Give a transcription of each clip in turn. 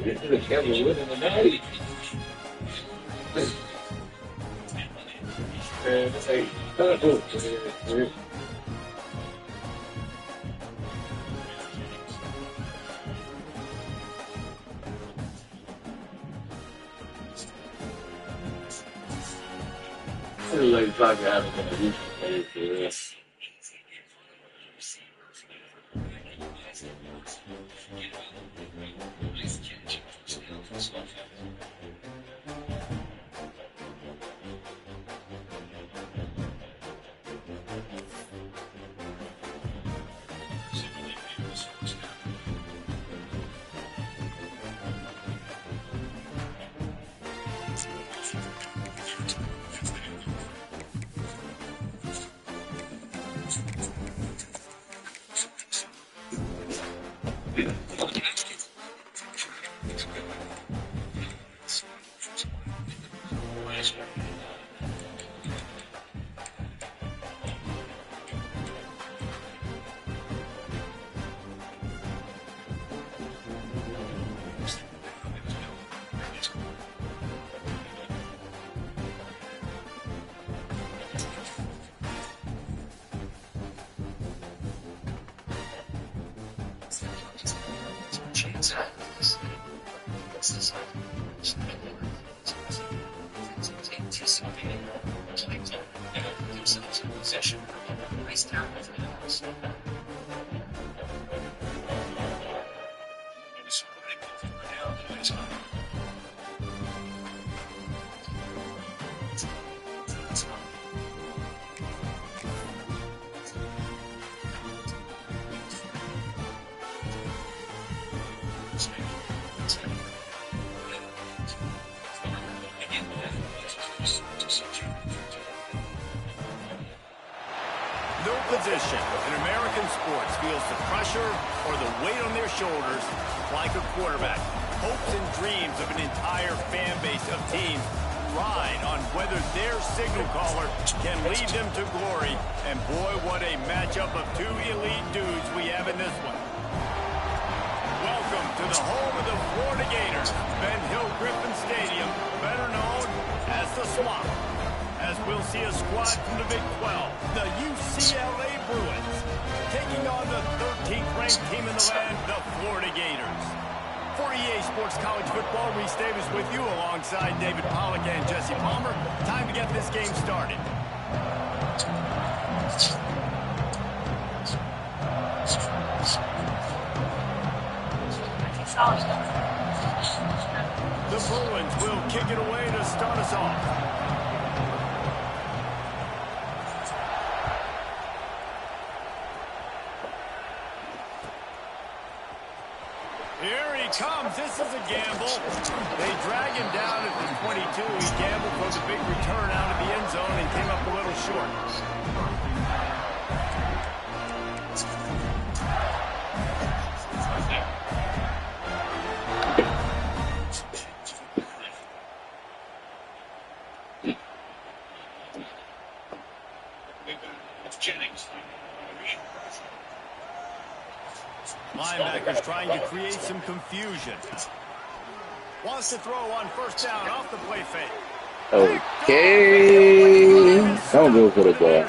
The camera with the night. And it's like, oh, like fuck out of it. No position in American sports feels the pressure or the weight on their shoulders like a quarterback. Hopes and dreams of an entire fan base of teams ride on whether their signal caller can lead them to glory. And boy, what a matchup of two elite dudes we have in this one. Welcome to the home of the Florida Gators, Ben Hill Griffin Stadium, better known as the Swamp. As we'll see a squad from the Big 12, the UCLA Bruins, taking on the 13th ranked team in the land, the Florida Gators. For EA Sports College Football, Reese Davis with you alongside David Pollack and Jesse Palmer. Time to get this game started. The Bruins will kick it away to start us off. Here he comes. This is a gamble. They drag him down at the 22. He gambled for the big return out of the end zone and came up a little short. Linebackers trying to create some confusion. Wants to throw on first down off the play fake. Okay. Don't go for the ball.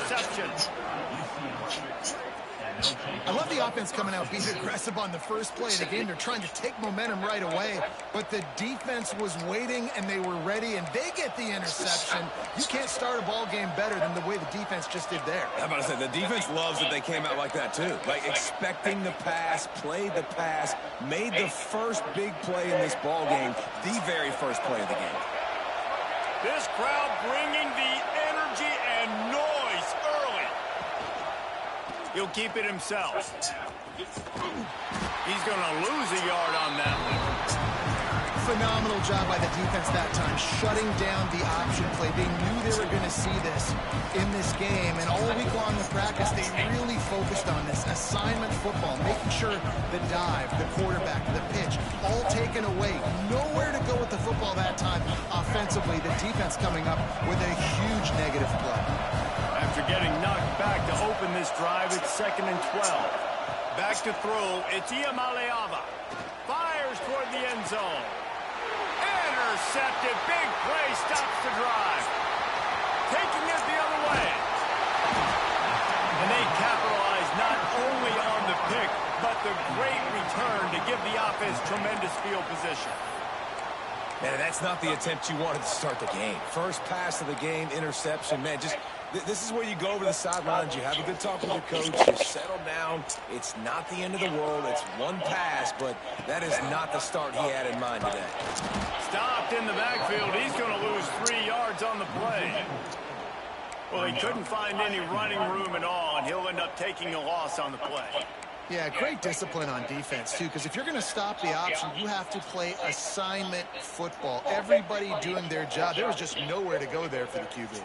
I love the offense coming out being aggressive on the first play of the game. They're trying to take momentum right away, but the defense was waiting and they were ready, and they get the interception. You can't start a ball game better than the way the defense just did there. I'm about to say, the defense loves that they came out like that too. Like expecting the pass, played the pass, made the first big play in this ball game, the very first play of the game. This crowd bringing the energy and noise early. He'll keep it himself. He's going to lose a yard on that one. Phenomenal job by the defense that time, shutting down the option play. They knew they were going to see this in this game, and all week long in practice, they really focused on this assignment football, making sure the dive, the quarterback, the pitch, all taken away. Nowhere to go with the football that time offensively. The defense coming up with a huge negative play. After getting knocked back to open this drive, it's 2nd and 12. Back to throw, it's Iamaleava. Fires toward the end zone. Intercepted, big play, stops the drive. Taking it the other way. And they capitalize not only on the pick, but the great return to give the offense tremendous field position. Man, that's not the attempt you wanted to start the game. First pass of the game, interception. Man, just this is where you go over the sidelines. You have a good talk with your coach. You settle down. It's not the end of the world. It's one pass, but that is not the start he had in mind today. Stopped in the backfield. He's going to lose 3 yards on the play. Well, he couldn't find any running room at all, and he'll end up taking a loss on the play. Yeah, great discipline on defense, too, because if you're going to stop the option, you have to play assignment football. Everybody doing their job. There was just nowhere to go there for the QB.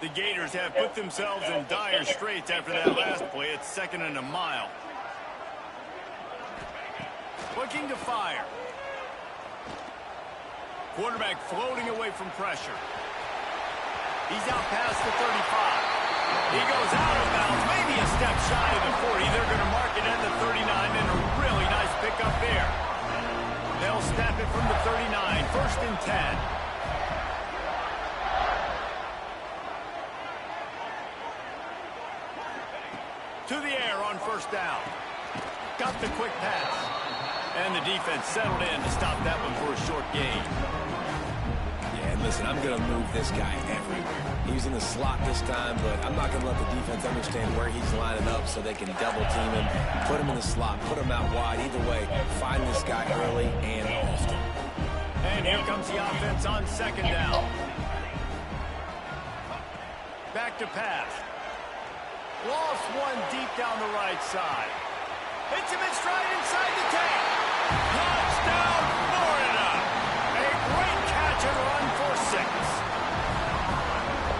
The Gators have put themselves in dire straits after that last play. It's 2nd and a mile. Looking to fire. Quarterback floating away from pressure. He's out past the 35. He goes out of bounds, maybe a step shy of the 40. They're going to mark it at the 39, and a really nice pickup there. They'll snap it from the 39, 1st and 10. To the air on first down. Got the quick pass. And the defense settled in to stop that one for a short gain. Yeah, and listen, I'm going to move this guy everywhere. He's in the slot this time, but I'm not going to let the defense understand where he's lining up so they can double team him, put him in the slot, put him out wide. Either way, find this guy early and often. And here comes the offense on 2nd down. Back to pass. Lost one deep down the right side. Hits him in stride inside the 10. Touchdown, Florida. A great catch and run for 6.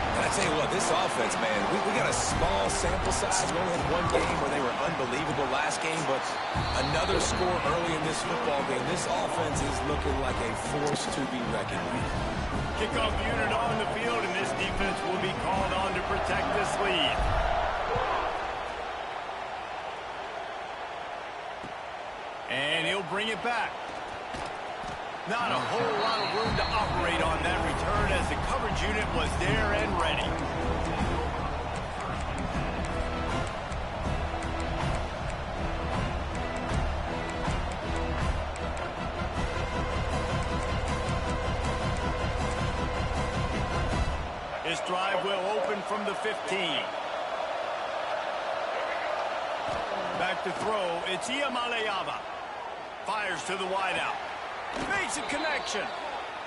And I tell you what, this offense, man, we got a small sample size. We only had one game where they were unbelievable last game, but another score early in this football game. This offense is looking like a force to be reckoned with. Kickoff unit on the field, and this defense will be called on to protect this lead. And he'll bring it back. Not a whole lot of room to operate on that return as the coverage unit was there and ready. This drive will open from the 15. Back to throw, it's Iamaleava. Fires to the wideout. Makes a connection.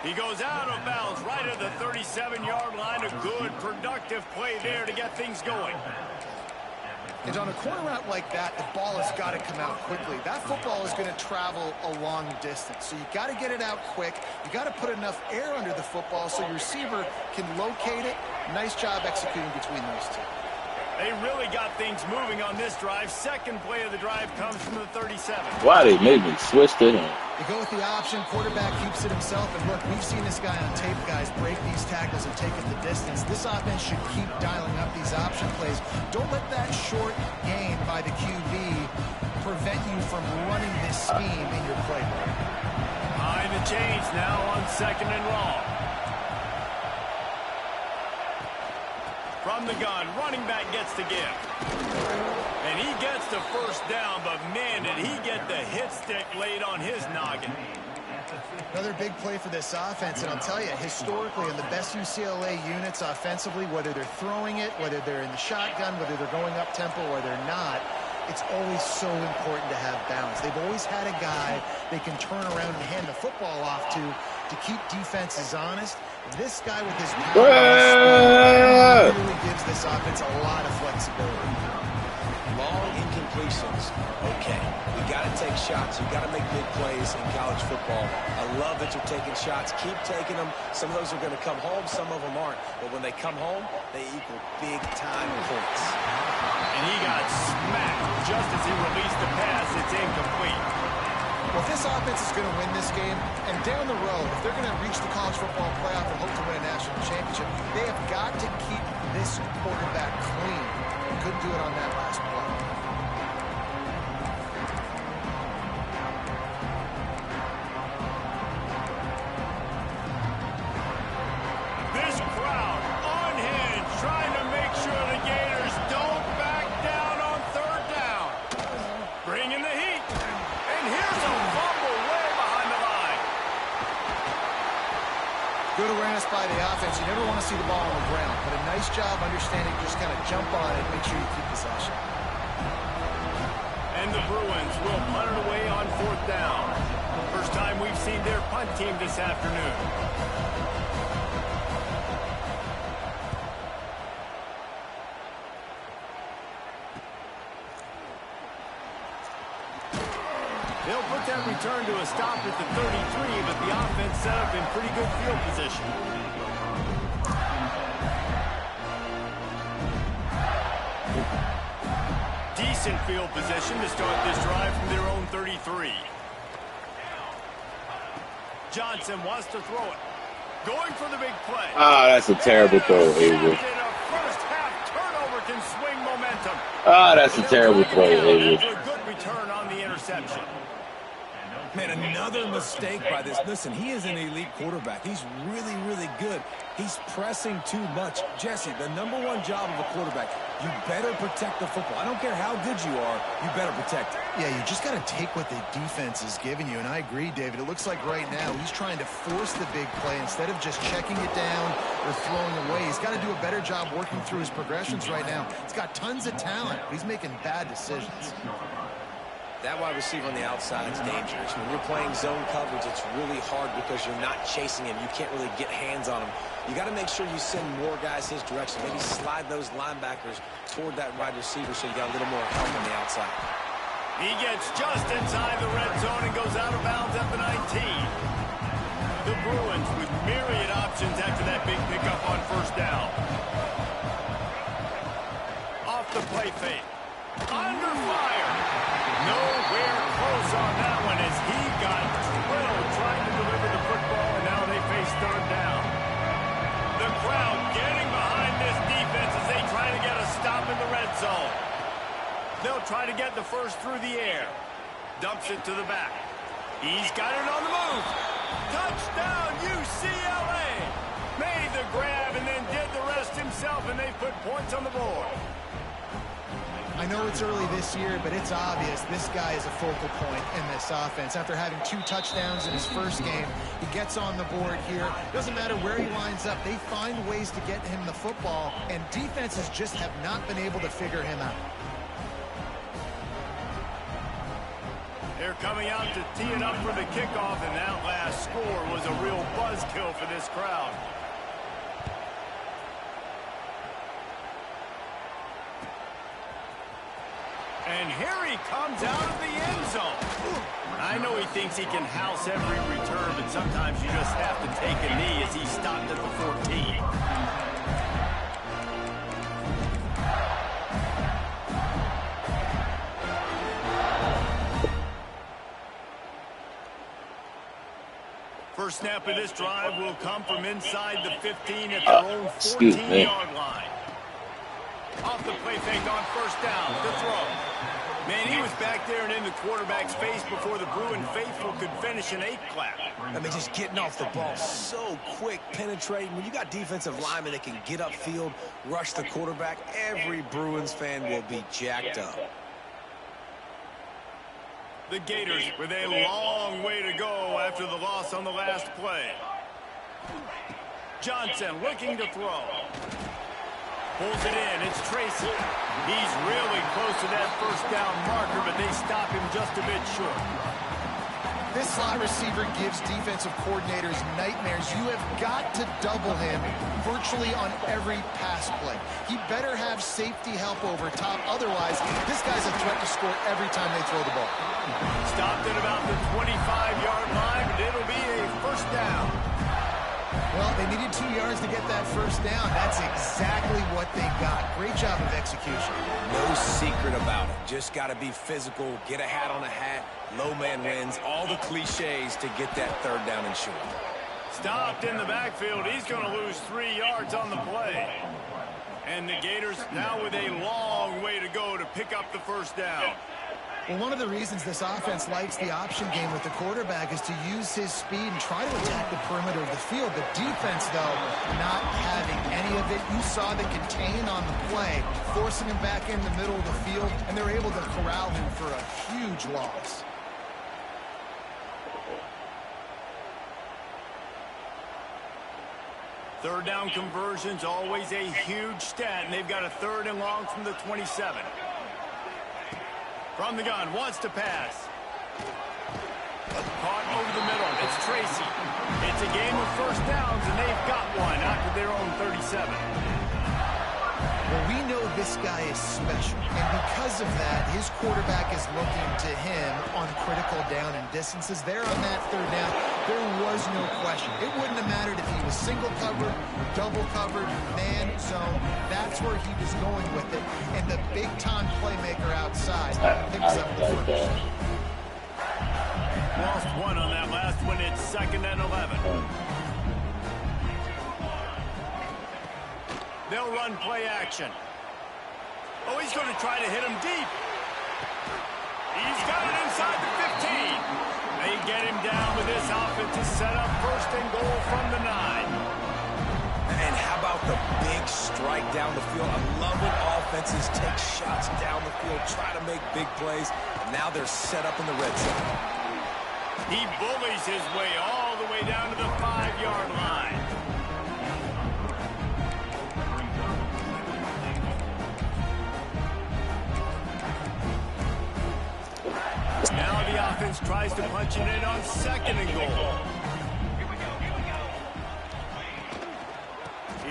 He goes out of bounds right at the 37-yard line. A good, productive play there to get things going. And on a corner route like that, the ball has got to come out quickly. That football is going to travel a long distance. So you got to get it out quick. You got to put enough air under the football so your receiver can locate it. Nice job executing between those two. They really got things moving on this drive. Second play of the drive comes from the 37. Why they made me switch to him? You go with the option, quarterback keeps it himself, and look, we've seen this guy on tape, guys, break these tackles and take it the distance. This offense should keep dialing up these option plays. Don't let that short gain by the QB prevent you from running this scheme in your playbook. Behind the chains now on 2nd and long. From the gun, running back gets the give. And he gets the first down, but man, did he get the hit stick laid on his noggin. Another big play for this offense, and I'll tell you, historically, in the best UCLA units offensively, whether they're throwing it, whether they're in the shotgun, whether they're going up-tempo or they're not, it's always so important to have balance. They've always had a guy they can turn around and hand the football off to keep defenses honest. This guy with his power and speed really gives this offense a lot of flexibility. Long incompletions. Okay, we got to take shots. You got to make big plays in college football. I love that you're taking shots. Keep taking them. Some of those are going to come home. Some of them aren't. But when they come home, they equal big-time points. And he got smacked just as he released the pass. It's incomplete. Well, if this offense is going to win this game, and down the road, if they're going to reach the college football playoff and hope to win a national championship, they have got to keep this quarterback clean. They couldn't do it on that last play. This crowd unhinged, trying to make sure the Gators don't back down on 3rd down. Bringing the heat. And here's a fumble way behind the line. Good awareness by the offense. You never want to see the ball on the ground, but a nice job understanding just kind of jump on it, make sure you keep possession. And the Bruins will punt it away on 4th down. First time we've seen their punt team this afternoon. They'll put that return to a stop at the 33, but the offense set up in pretty good field position. Decent field position to start this drive from their own 33. Johnson wants to throw it. Going for the big play. Ah, that's a terrible throw, Avery. First half turnover can swing momentum. Ah, that's a terrible throw, Avery. A good return on the interception. Man, another mistake by this. Listen, he is an elite quarterback. He's really, really good. He's pressing too much. Jesse, the #1 job of a quarterback, you better protect the football. I don't care how good you are, you better protect it. Yeah, you just got to take what the defense is giving you, and I agree, David. It looks like right now he's trying to force the big play instead of just checking it down or throwing away. He's got to do a better job working through his progressions right now. He's got tons of talent, but he's making bad decisions. That wide receiver on the outside is dangerous. When you're playing zone coverage, it's really hard because you're not chasing him. You can't really get hands on him. You got to make sure you send more guys his direction. Maybe slide those linebackers toward that wide receiver so you got a little more help on the outside. He gets just inside the red zone and goes out of bounds at the 19. The Bruins with myriad options after that big pickup on 1st down. Off the play fake. Under fire. Nowhere close on that one as he got drilled trying to deliver the football, and now they face 3rd down. The crowd getting behind this defense as they try to get a stop in the red zone. They'll try to get the first through the air. Dumps it to the back. He's got it on the move. Touchdown, UCLA. Made the grab and then did the rest himself, and they put points on the board. I know it's early this year, but it's obvious this guy is a focal point in this offense. After having 2 touchdowns in his first game, he gets on the board here. Doesn't matter where he lines up. They find ways to get him the football, and defenses just have not been able to figure him out. They're coming out to tee it up for the kickoff, and that last score was a real buzzkill for this crowd. here he comes out of the end zone. I know he thinks he can house every return, but sometimes you just have to take a knee as he stopped at the 14. First snap of this drive will come from inside the 15 at their own 14-yard line. Off the play fake on first down. The throw. Man, he was back there and in the quarterback's face before the Bruin faithful could finish an 8-clap. I mean, just getting off the ball so quick, penetrating. When you got defensive linemen that can get upfield, rush the quarterback, every Bruins fan will be jacked up. The Gators with a long way to go after the loss on the last play. Johnson looking to throw. Pulls it in. It's Tracy. He's really close to that first down marker, but they stop him just a bit short. This slot receiver gives defensive coordinators nightmares. You have got to double him virtually on every pass play. He better have safety help over top. Otherwise, this guy's a threat to score every time they throw the ball. Stopped at about the 25-yard line, but it'll be a first down. Well, they needed 2 yards to get that first down. That's exactly what they got. Great job of execution. No secret about it. Just got to be physical, get a hat on a hat, low man wins, all the cliches to get that third down and short. Stopped in the backfield. He's going to lose 3 yards on the play. And the Gators now with a long way to go to pick up the first down. Well, one of the reasons this offense likes the option game with the quarterback is to use his speed and try to attack the perimeter of the field. The defense, though, not having any of it. You saw the contain on the play, forcing him back in the middle of the field, and they're able to corral him for a huge loss. Third down conversions, always a huge stat, and they've got a 3rd and long from the 27. From the gun, wants to pass. Caught over the middle. It's Tracy. It's a game of first downs, and they've got one out to their own 37. Well, we know this guy is special, and because of that, his quarterback is looking to him on critical down and distances. There on that 3rd down, there was no question. It wouldn't have mattered if he was single covered, double covered, man zone. That's where he was going with it. And the big-time playmaker outside picks up the first. Lost one on that last one. It's 2nd and 11. They'll run play action. Oh, he's going to try to hit him deep. He's got it inside the 15. They get him down with this offensive setup. 1st and goal from the 9. And how about the big strike down the field? I love when offenses take shots down the field, try to make big plays. And now they're set up in the red zone. He bullies his way all the way down to the 5-yard line. Now the offense tries to punch it in on 2nd and goal.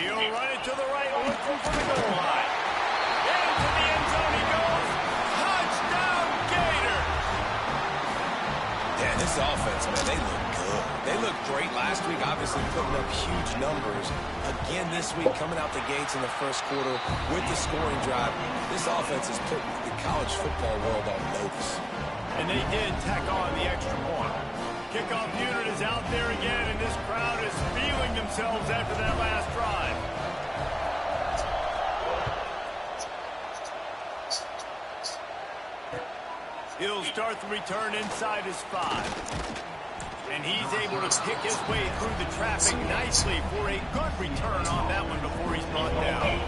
He'll run it to the right, looking for the goal line. Into the end zone he goes. Touchdown, Gator! Yeah, this offense, man, they look good. They looked great last week, obviously putting up huge numbers. Again this week, coming out the gates in the first quarter with the scoring drive. This offense is putting the college football world on notice. And they did tack on the extra point. Kickoff unit is out there again, and this crowd is feeling themselves after that last drive. He'll start the return inside his 5. And he's able to pick his way through the traffic nicely for a good return on that one before he's brought down.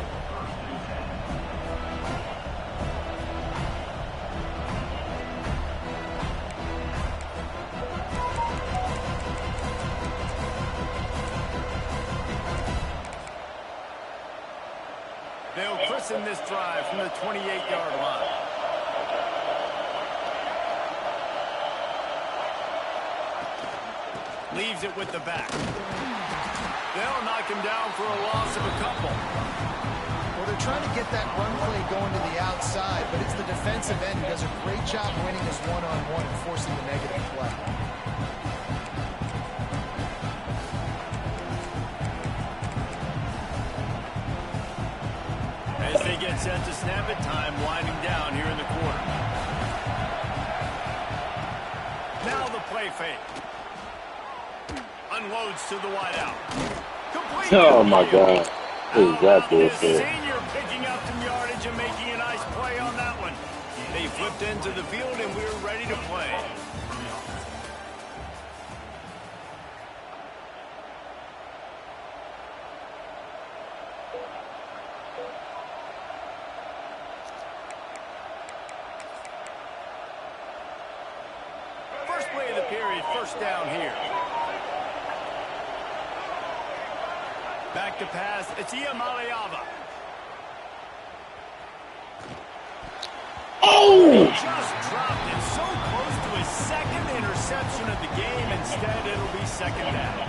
They'll christen this drive from the 28-yard line. Leaves it with the back. They'll knock him down for a loss of a couple. Well, they're trying to get that run play going to the outside, but it's the defensive end who does a great job winning his one-on-one and forcing the negative play. As they get set to snap it, time winding down here in the quarter. Now the play fake. Unloads to the wideout. Complete. Oh my God. What is that bullshit? Senior picking up some yardage and making a nice play on that one. They flipped into the field and we're ready to play. First play of the period, first down here. Back to pass, it's Iamaleava. Oh! Just dropped it so close to his second interception of the game. Instead, it'll be second down.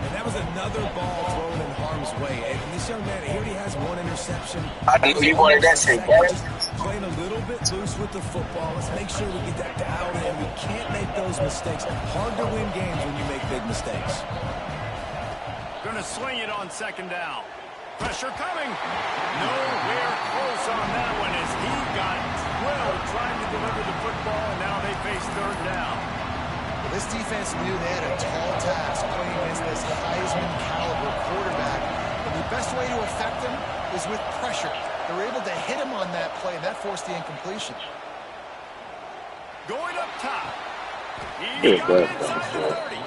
And that was another ball thrown in harm's way. And this young man, he already has one interception. I knew he wanted that shit, boy. Just playing a little bit loose with the football. Let's make sure we get that dialed in. We can't make those mistakes. Hard to win games when you make big mistakes. Going to swing it on second down. Pressure coming. Nowhere close on that one as he got drilled trying to deliver the football, and now they face third down. Well, this defense knew they had a tall task playing against this Heisman caliber quarterback, and the best way to affect him is with pressure. They were able to hit him on that play, and that forced the incompletion. Going up top. He's got inside the 30.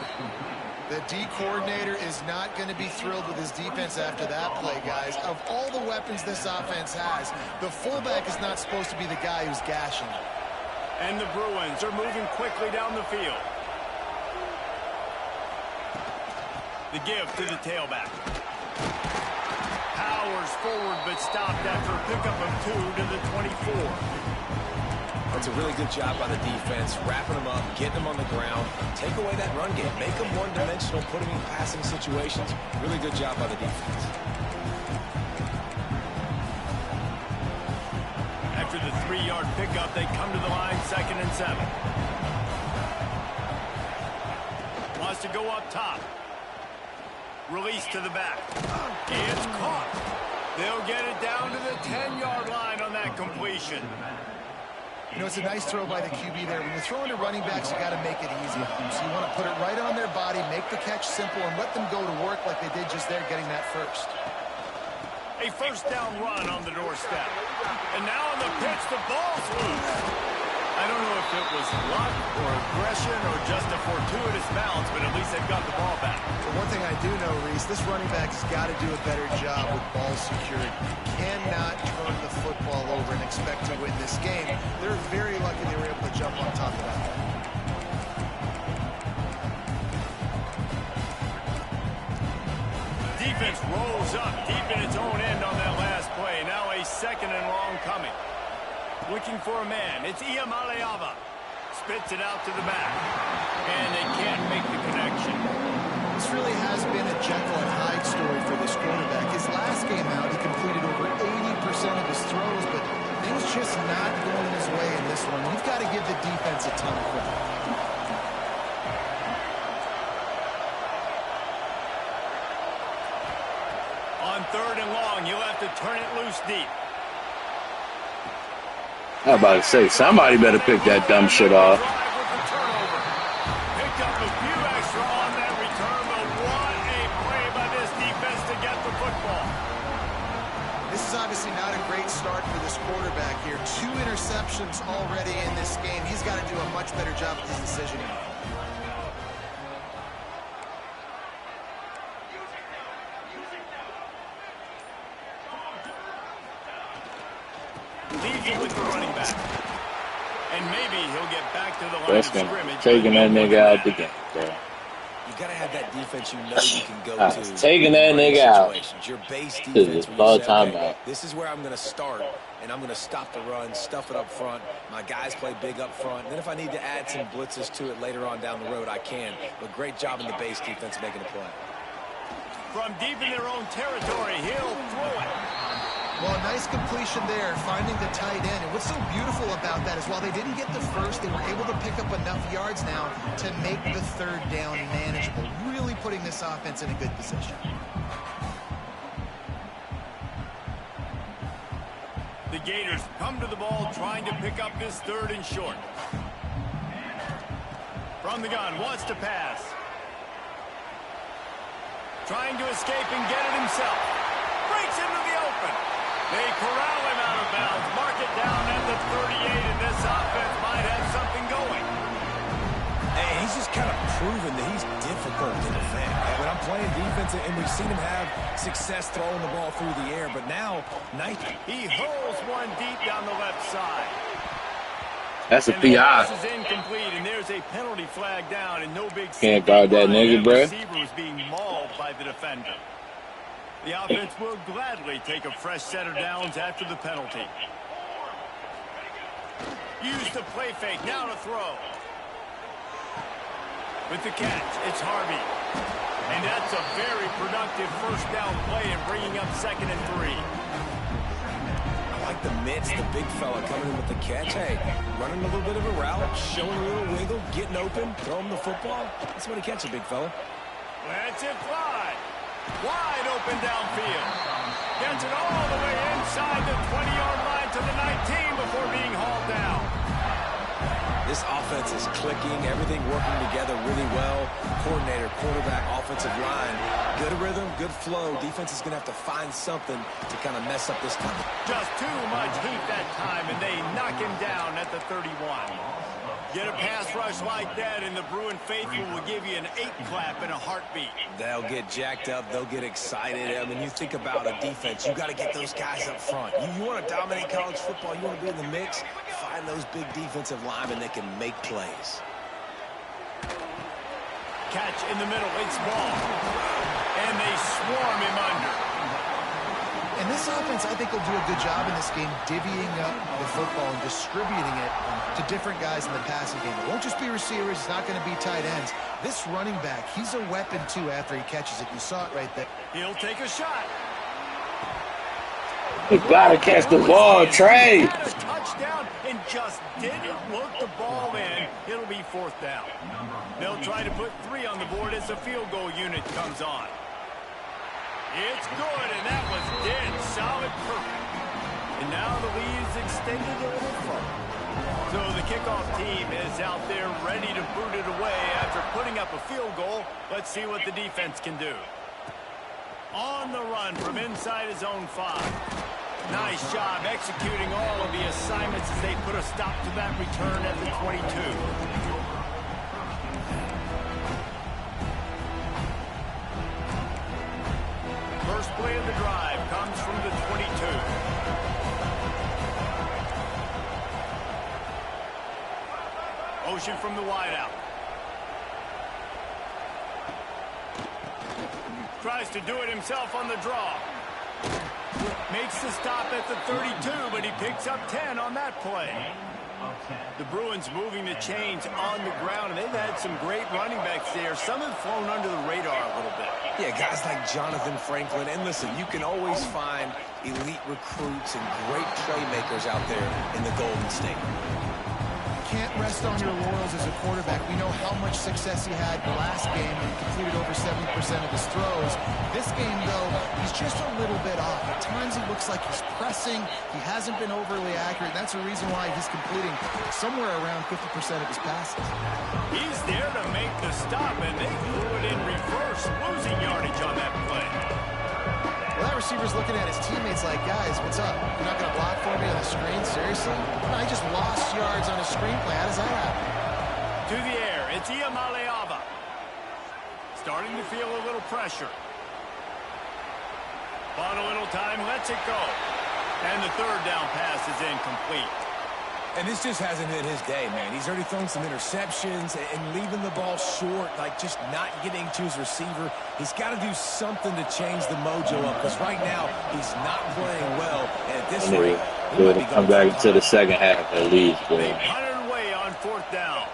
The D coordinator is not going to be thrilled with his defense after that play, guys. Of all the weapons this offense has, the fullback is not supposed to be the guy who's gashing. And the Bruins are moving quickly down the field. The give to the tailback. Powers forward but stopped after a pickup of 2 to the 24. That's a really good job by the defense, wrapping them up, getting them on the ground, take away that run game, make them one-dimensional, put them in passing situations. Really good job by the defense. After the 3-yard pickup, they come to the line, 2nd and 7. Wants to go up top. Release to the back. It's caught. They'll get it down to the 10-yard line on that completion. You know, it's a nice throw by the QB there. When you're throwing to running backs, you got to make it easy on them. So you want to put it right on their body, make the catch simple, and let them go to work like they did just there, getting that first. A first down run on the doorstep. And now on the pitch, the ball's loose. I don't know if it was luck or aggression or just a fortuitous bounce, but at least they've got the ball back. But one thing I do know, Reese, this running back has got to do a better job with ball security. Cannot turn the football over and expect to win this game. They're very lucky they were able to jump on top of that. Defense rolls up deep in its own end on that last play. Now a 2nd and long coming. Looking for a man. It's Iamaleava. Spits it out to the back. And they can't make the connection. This really has been a Jekyll and Hyde story for this quarterback. His last game out, he completed over 80% of his throws, but things just not going his way in this one. You've got to give the defense a ton of credit. On 3rd and long, you'll have to turn it loose deep. I'm about to say, somebody better pick that dumb shit off. Picked up a few extra on that return, but what a play by this defense to get the football. This is obviously not a great start for this quarterback here. 2 interceptions already in this game. He's got to do a much better job with his decisioning. Leaving with the running back. And maybe he'll get back to the line of scrimmage. Taking that nigga out the game, bro. You got to have that defense you know you can go to. Taking that nigga out. Your base defense. This is where I'm going to start, and I'm going to stop the run, stuff it up front. My guys play big up front. And then if I need to add some blitzes to it later on down the road, I can. But great job in the base defense making a play. From deep in their own territory, he'll throw it. Well, nice completion there, finding the tight end. And what's so beautiful about that is while they didn't get the first, they were able to pick up enough yards now to make the third down manageable, really putting this offense in a good position. The Gators come to the ball trying to pick up this third and short. From the gun, wants to pass. Trying to escape and get it himself. Breaks into the open. They corral him out of bounds. Mark it down at the 38, and this offense might have something going. And he's just kind of proven that he's difficult to defend. And when I'm playing defense, and we've seen him have success throwing the ball through the air, but now, he hurls one deep down the left side. That's a and the PI. pass is incomplete, and there's a penalty flag down, and no big Can't guard that nigga, bro. The receiver was being mauled by the defender. The offense will gladly take a fresh set of downs after the penalty. Use the play fake, now to throw. With the catch, it's Harvey. And that's a very productive first down play in bringing up 2nd and 3. I like the mitts, the big fella coming in with the catch. Hey, running a little bit of a route, showing a little wiggle, getting open, throwing the football. That's what he catches, big fella. Lets it fly. Wide open downfield. Gets it all the way inside the 20-yard line to the 19 before being hauled down. This offense is clicking, everything working together really well. Coordinator, quarterback, offensive line. Good rhythm, good flow. Defense is going to have to find something to kind of mess up this time. Just too much heat that time, and they knock him down at the 31. Get a pass rush like that, and the Bruin faithful will give you an 8-clap in a heartbeat. They'll get jacked up. They'll get excited. I mean, you think about a defense. You got to get those guys up front. You want to dominate college football. You want to be in the mix. Find those big defensive linemen that can make plays. Catch in the middle. It's ball. And they swarm him under. And this offense, I think, will do a good job in this game divvying up the football and distributing it to different guys in the passing game. It won't just be receivers. It's not going to be tight ends. This running back, he's a weapon, too, after he catches it. You saw it right there. He'll take a shot. You gotta catch the ball, Trey. Had a touchdown and just didn't look the ball in. It'll be 4th down. They'll try to put 3 on the board as the field goal unit comes on. It's good, and that was dead solid, perfect. And now the lead is extended a little further. So the kickoff team is out there ready to boot it away after putting up a field goal. Let's see what the defense can do. On the run from inside his own 5. Nice job executing all of the assignments as they put a stop to that return at the 22. First play of the drive comes from the 22. Motion from the wideout. Tries to do it himself on the draw. Makes the stop at the 32, but he picks up 10 on that play. The Bruins moving the chains on the ground, and they've had some great running backs there. Some have flown under the radar a little bit. Yeah, guys like Jonathan Franklin. And listen, you can always find elite recruits and great playmakers out there in the Golden State. Can't rest on your laurels as a quarterback. We know how much success he had the last game and he completed over 70% of his throws. This game, though, he's just a little bit off. At times he looks like he's pressing. He hasn't been overly accurate. That's the reason why he's completing somewhere around 50% of his passes. He's there to make the stop, and they threw it in reverse, losing yardage on that play. Well, that receiver's looking at his teammates like, guys, what's up? You're not going to block for me on the screen? Seriously? No, I just lost yards on a screenplay. How does that happen? To the air, it's Iamaleava. Starting to feel a little pressure. Bought a little time, lets it go. And the 3rd down pass is incomplete. And this just hasn't been his day, man. He's already thrown some interceptions and leaving the ball short, like just not getting to his receiver. He's got to do something to change the mojo up, because right now he's not playing well. And at this rate, he might be come back into the second half at least, boy. They punted away on 4th down.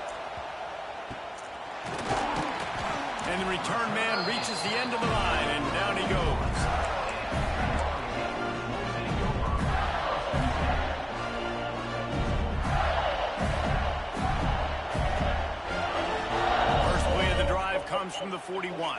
And the return man reaches the end of the line, and down he goes. 41.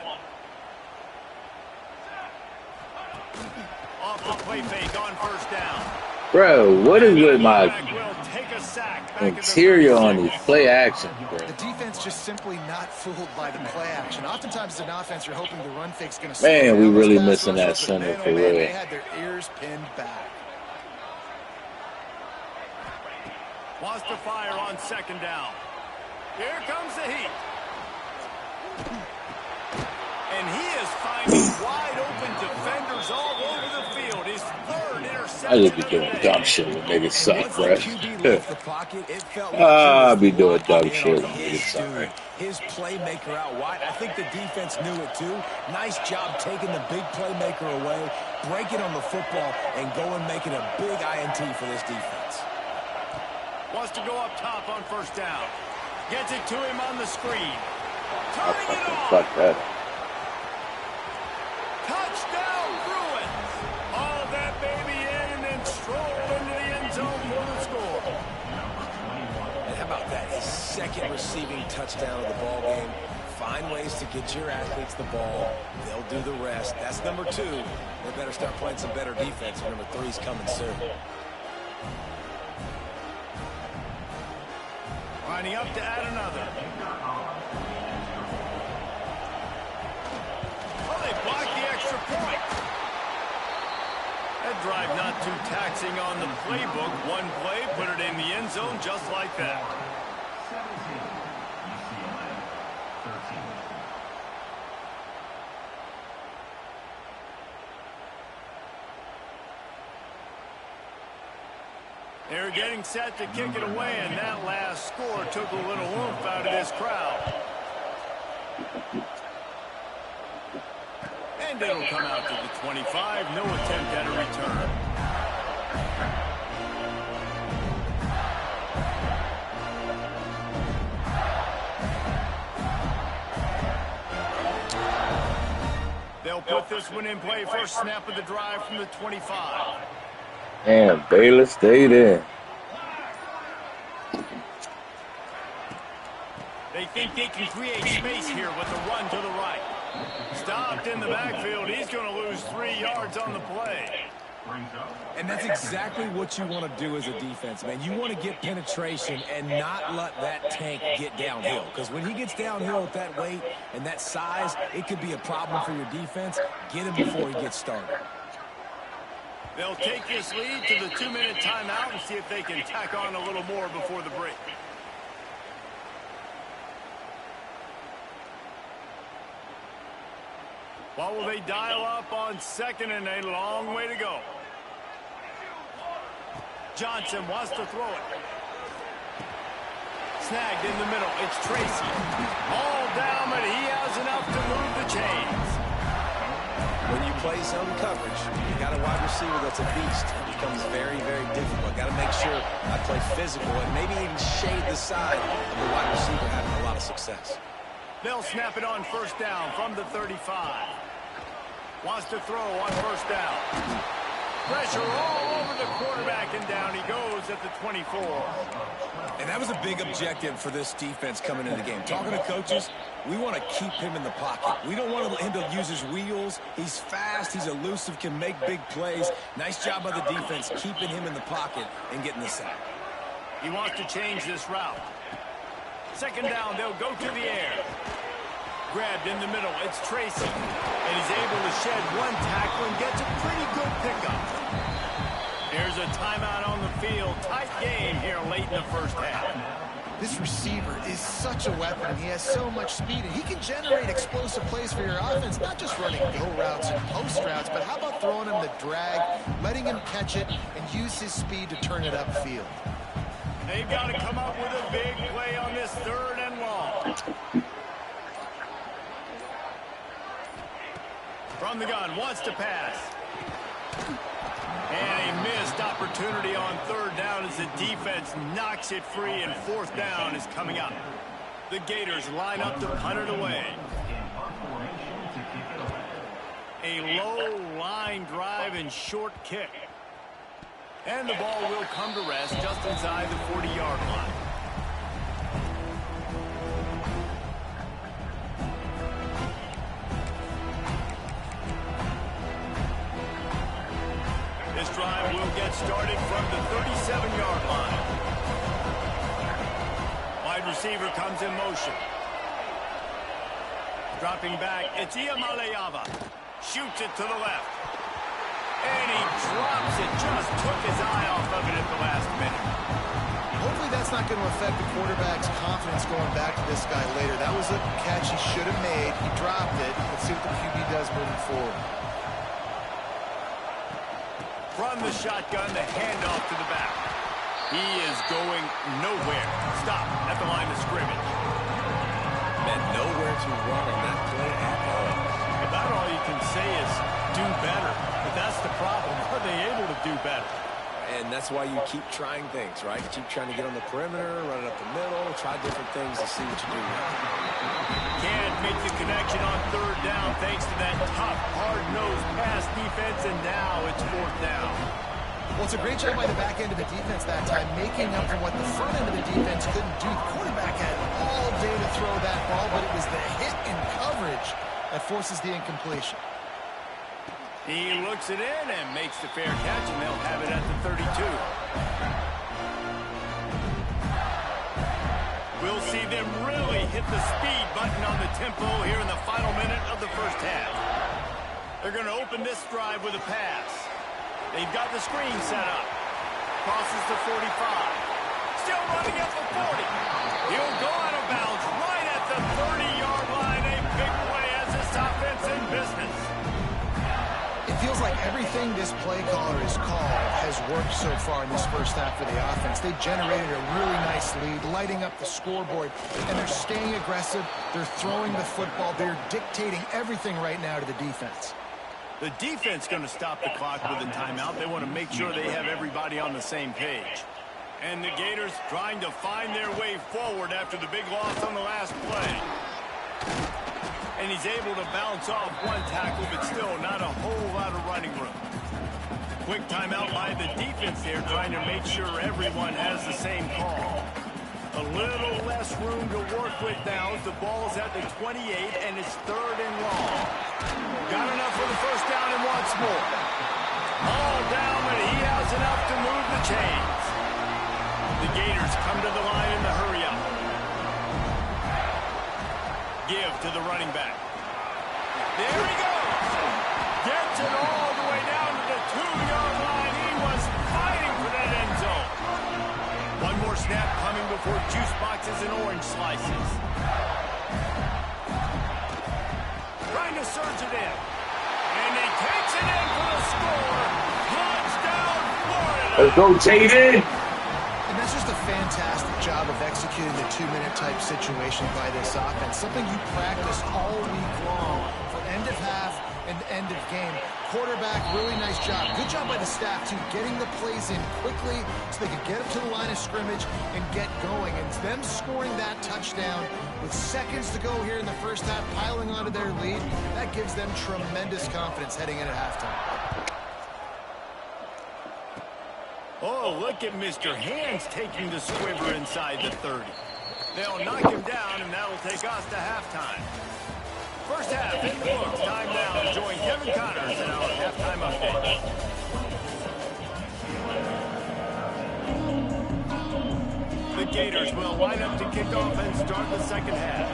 Off the play fake on first down. Bro, what is with my Will take a sack back at the interior on 36. these play action, bro? The defense just simply not fooled by the play action. Oftentimes, as an offense, you're hoping the run fake's going to Man, we really missing that center for real. They had their ears pinned back. Wants to fire on second down. Here comes the heat. And he is finding wide open defenders all over the field. His third interception. I just be doing dumb shit when niggas suck, bro. I be doing dumb shit when niggas suck. His playmaker out wide. I think the defense knew it too. Nice job taking the big playmaker away, breaking on the football, and going making a big INT for this defense. Wants to go up top on first down. Gets it to him on the screen. Turning it on. Fuck that. Touchdown, Bruins. All that baby in and then stroll into the end zone for the score. And how about that? His second receiving touchdown of the ball game. Find ways to get your athletes the ball. They'll do the rest. That's number 2. They better start playing some better defense. Number 3's coming soon. Lining up to add another. Oh, they blocked the extra point. That drive not too taxing on the playbook. One play, put it in the end zone just like that. They're getting set to kick it away, and that last score took a little oomph out of this crowd. And it'll come out to the 25. No attempt at a return. They'll put this one in play. First snap of the drive from the 25. Damn, Baylor stayed in. They think they can create space here with the run to the right. Stopped in the backfield. He's going to lose 3 yards on the play. And that's exactly what you want to do as a defense, man. You want to get penetration and not let that tank get downhill. Because when he gets downhill with that weight and that size, it could be a problem for your defense. Get him before he gets started. They'll take this lead to the 2-minute timeout and see if they can tack on a little more before the break. What will they dial up on second and a long way to go? Johnson wants to throw it. Snagged in the middle. It's Tracy. All down, but he has enough to move the chains. When you play zone coverage, you got a wide receiver that's a beast. It becomes very, very difficult. Got to make sure I play physical and maybe even shade the side of the wide receiver having a lot of success. They'll snap it on first down from the 35. Wants to throw on first down. Pressure all over the quarterback, and down he goes at the 24. And that was a big objective for this defense coming into the game. Talking to coaches, we want to keep him in the pocket. We don't want him to use his wheels. He's fast, he's elusive, can make big plays. Nice job by the defense keeping him in the pocket and getting the sack. He wants to change this route. Second down, they'll go to the air. Grabbed in the middle, it's Tracy. And he's able to shed one tackle and gets a pretty good pickup. There's a timeout on the field. Tight game here late in the first half. This receiver is such a weapon. He has so much speed, and he can generate explosive plays for your offense, not just running go routes and post routes, but how about throwing him the drag, letting him catch it, and use his speed to turn it upfield. They've got to come up with a big play on this third and long. From the gun, wants to pass. And a missed opportunity on third down as the defense knocks it free, and fourth down is coming up. The Gators line up to punt it away. A low line drive and short kick. And the ball will come to rest just inside the 40-yard line. This drive will get started from the 37-yard line. Wide receiver comes in motion. Dropping back, it's Iamaleava. Shoots it to the left. And he drops it. Just took his eye off of it at the last minute. Hopefully that's not going to affect the quarterback's confidence going back to this guy later. That was a catch he should have made. He dropped it. Let's see what the QB does moving forward. From the shotgun, the handoff to the back. He is going nowhere. Stop at the line of scrimmage. Man, nowhere to run on that play at all. About all you can say is do better. But that's the problem. Are they able to do better? And that's why you keep trying things, right? You keep trying to get on the perimeter, run it up the middle, try different things to see what you do. Can't make the connection on third down thanks to that tough, hard-nosed pass defense, and now it's fourth down. Well, it's a great job by the back end of the defense that time, making up for what the front end of the defense couldn't do. The quarterback had all day to throw that ball, but it was the hit in coverage that forces the incompletion. He looks it in and makes the fair catch, and they'll have it at the 32. We'll see them really hit the speed button on the tempo here in the final minute of the first half. They're going to open this drive with a pass. They've got the screen set up. Crosses the 45. Still running at the 40. He'll go out of bounds right at the 30-yard line. A big play as this offense in business. It feels like everything this play caller has called has worked so far in this first half for the offense. They generated a really nice lead, lighting up the scoreboard, and they're staying aggressive. They're throwing the football. They're dictating everything right now to the defense. The defense going to stop the clock with a timeout. They want to make sure they have everybody on the same page. And the Gators trying to find their way forward after the big loss on the last play. And he's able to bounce off one tackle, but still not a whole lot of running room. Quick timeout by the defense there, trying to make sure everyone has the same call. A little less room to work with now as the ball's at the 28, and it's third and long. Got enough for the first down and wants more. All down, but he has enough to move the chains. The Gators come to the line in the hurry-up. Give to the running back. There he goes. Gets it all the way down to the 2-yard line. He was fighting for that end zone. One more snap coming before juice boxes and orange slices. Trying to surge it in. And he takes it in for the score. Touchdown, Florida. Let's go, David. And that's just a fantastic job of executing the two-minute type situation by this offense. Something you practice all week long for end of half and end of game. Quarterback, really nice job. Good job by the staff, too, getting the plays in quickly so they could get up to the line of scrimmage and get going. And them scoring that touchdown with seconds to go here in the first half, piling onto their lead, that gives them tremendous confidence heading in at halftime. Oh, look at Mr. Hands taking the squiver inside the 30. They'll knock him down, and that'll take us to halftime. First half in the books. Time now. Join Kevin Connors in our halftime update. The Gators will line up to kick off and start the second half.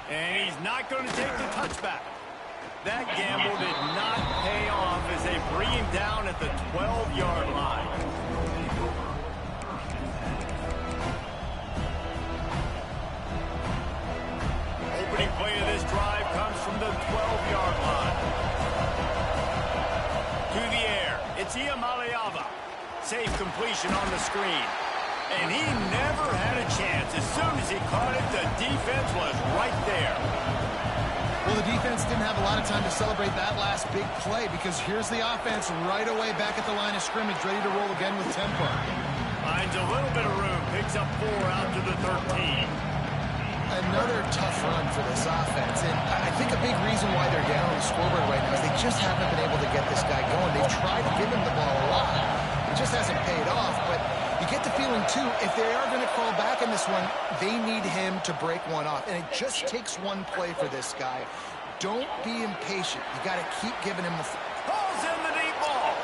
And he's not going to take the touchback. That gamble did not pay off as they bring him down at the 12-yard line. Opening play of this drive comes from the 12-yard line. To the air, it's Iamaleava. Safe completion on the screen. And he never had a chance. As soon as he caught it, the defense was right there. Well, the defense didn't have a lot of time to celebrate that last big play because here's the offense right away back at the line of scrimmage, ready to roll again with tempo. Finds a little bit of room, picks up 4 out to the 13. Another tough run for this offense, and I think a big reason why they're down on the scoreboard right now is they just haven't been able to get this guy going. They've tried to give him the ball a lot. It just hasn't paid off, but You get the feeling, too, if they are going to crawl back in this one, they need him to break one off. And it just takes one play for this guy. Don't be impatient. You got to keep giving him the... Pulls in the deep ball.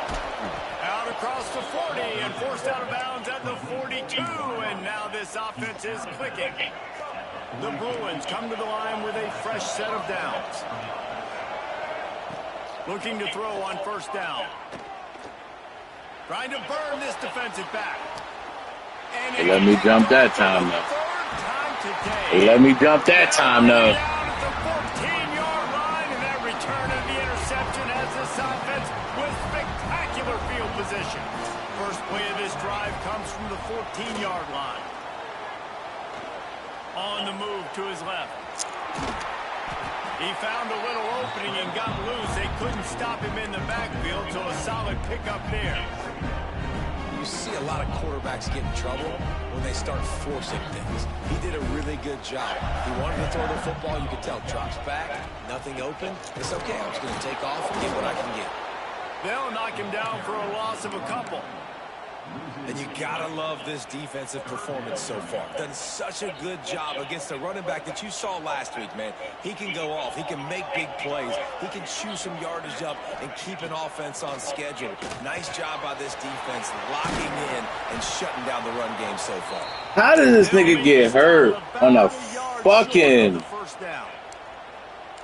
Out across the 40 and forced out of bounds at the 42. And now this offense is clicking. The Bruins come to the line with a fresh set of downs. Looking to throw on first down. Trying to burn this defensive back. They let me jump that time, though. They let me jump that time, though. Down at the 14-yard line, and that return of the interception has this offense with spectacular field position. First play of this drive comes from the 14-yard line. On the move to his left. He found a little opening and got loose. They couldn't stop him in the backfield, so a solid pickup there. You see a lot of quarterbacks get in trouble when they start forcing things. He did a really good job. He wanted to throw the football. You could tell. Drops back, nothing open. It's okay. I'm just going to take off and get what I can get. They'll knock him down for a loss of a couple. And you gotta love this defensive performance so far. Done such a good job against the running back that you saw last week, man. He can go off. He can make big plays. He can chew some yardage up and keep an offense on schedule. Nice job by this defense locking in and shutting down the run game so far. How did this nigga get hurt on a fucking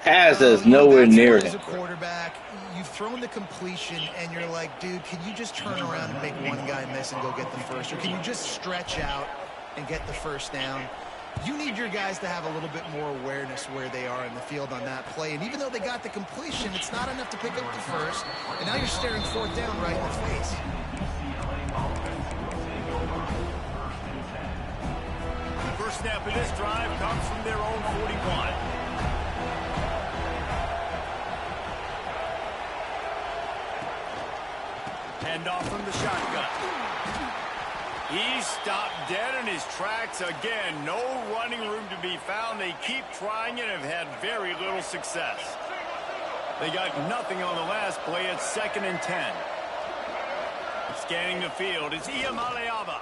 pass that's nowhere near As a him? quarterback, you've thrown the completion, and you're like, dude, can you just turn around and make one guy miss and go get the first? Or can you just stretch out and get the first down? You need your guys to have a little bit more awareness where they are in the field on that play. And even though they got the completion, it's not enough to pick up the first. And now you're staring fourth down right in the face. The first snap of this drive comes from their own 41. Hand off from the shotgun. He stopped dead in his tracks again. No running room to be found. They keep trying and have had very little success. They got nothing on the last play. It's 2nd and 10. Scanning the field. It's Iamaleava.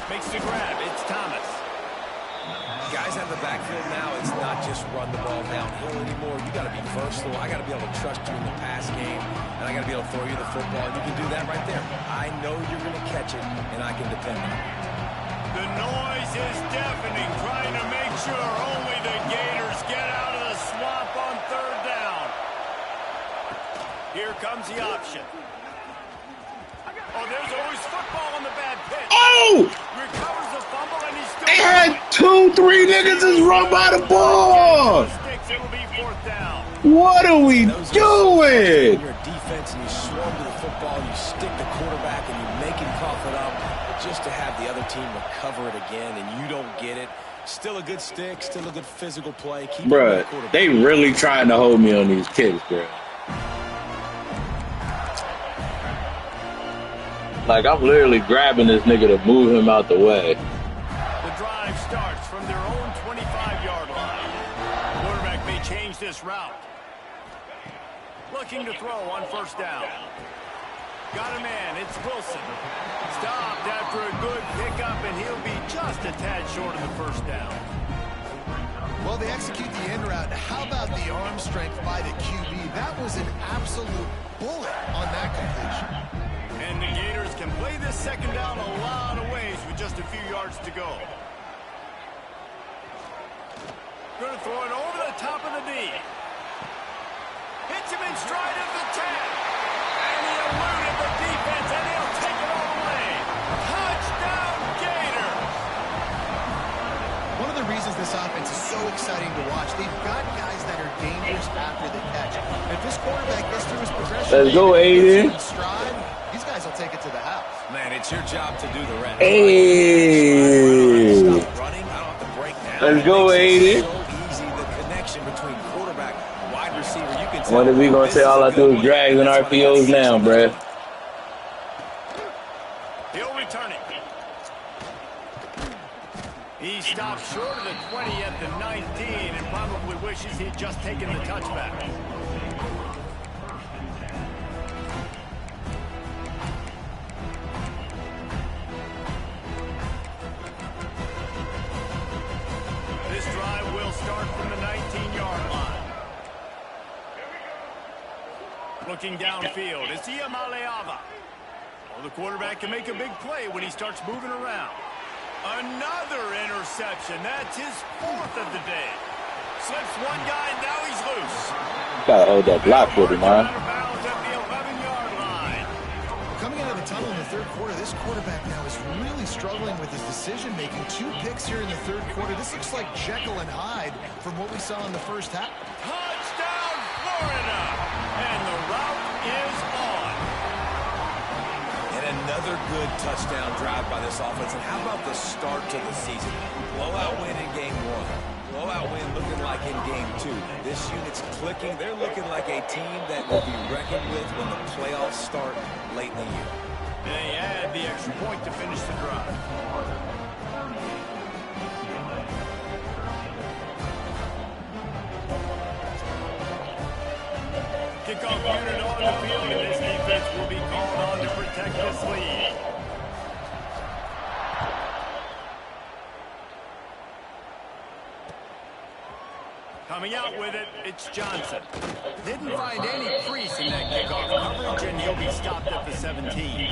Makes the grab. It's Thomas. Guys have the backfield now. It's not just run the ball downhill anymore. You got to be versatile. I got to be able to trust you in the pass game, and I got to be able to throw you the football. And you can do that right there. I know you're going to catch it, and I can depend on it. The noise is deafening, trying to make sure only the Gators get out of the swamp on third down. Here comes the option. Oh, there's always football on the bad pitch. Oh! Recovers the fumble, and he's still They had 2-3 niggas just run by the ball. It'll be fourth down. What are we doing? Your defense, and you swarm to the football, you stick the quarterback, and you make him cough it up just to have the other team recover it again, and you don't get it. Still a good stick, still a good physical play. Bruh, they really trying to hold me on these kids, bruh. Like, I'm literally grabbing this nigga to move him out the way. The drive starts from their own 25-yard line. Quarterback may change this route. Looking to throw on first down. Got a man. It's Wilson. Stopped after a good pickup, and he'll be just a tad short of the first down. Well, they execute the end route. How about the arm strength by the QB? That was an absolute bullet on that completion. And the Gators can play this second down a lot of ways with just a few yards to go. Going to throw it over the top of the D. Hits him in stride at the 10. And he eluded the defense, and he'll take it all the way. Touchdown, Gators! One of the reasons this offense is so exciting to watch, they've got guys that are dangerous after the catch. If this quarterback gets through his progression, let's go, Aiden. These guys will take it to the house. Man, it's your job to do the rest. Hey. Stop running. I don't have to break down. Let's go, Aiden. So easy, the connection between quarterback and wide receiver. You can What are we gonna say? All I do is drags and RPOs now, bruh. He'll return it. He stopped short of the 20 at the 19 and probably wishes he'd just taken the touchback. drive will start from the 19-yard line. Looking downfield, it's Maleava. Well, the quarterback can make a big play when he starts moving around. Another interception. That's his 4th of the day. Slips one guy, and now he's loose. Gotta hold that block for him, man. Coming out of the tunnel in the third quarter, this quarterback now is really struggling with his decision-making. 2 picks here in the third quarter. This looks like Jekyll and Hyde from what we saw in the first half. Touchdown, Florida! And the route is on. And another good touchdown drive by this offense. And how about the start to the season? Blowout win in game 1. Blowout win looking like in game 2. This unit's clicking. They're looking like a team that will be reckoned with when the playoffs start late in the year. They add the extra point to finish the drive. Kickoff unit on the field, and this defense will be called on to protect this lead. Coming out with it, it's Johnson. Didn't find any crease in that kickoff coverage, and he'll be stopped at the 17.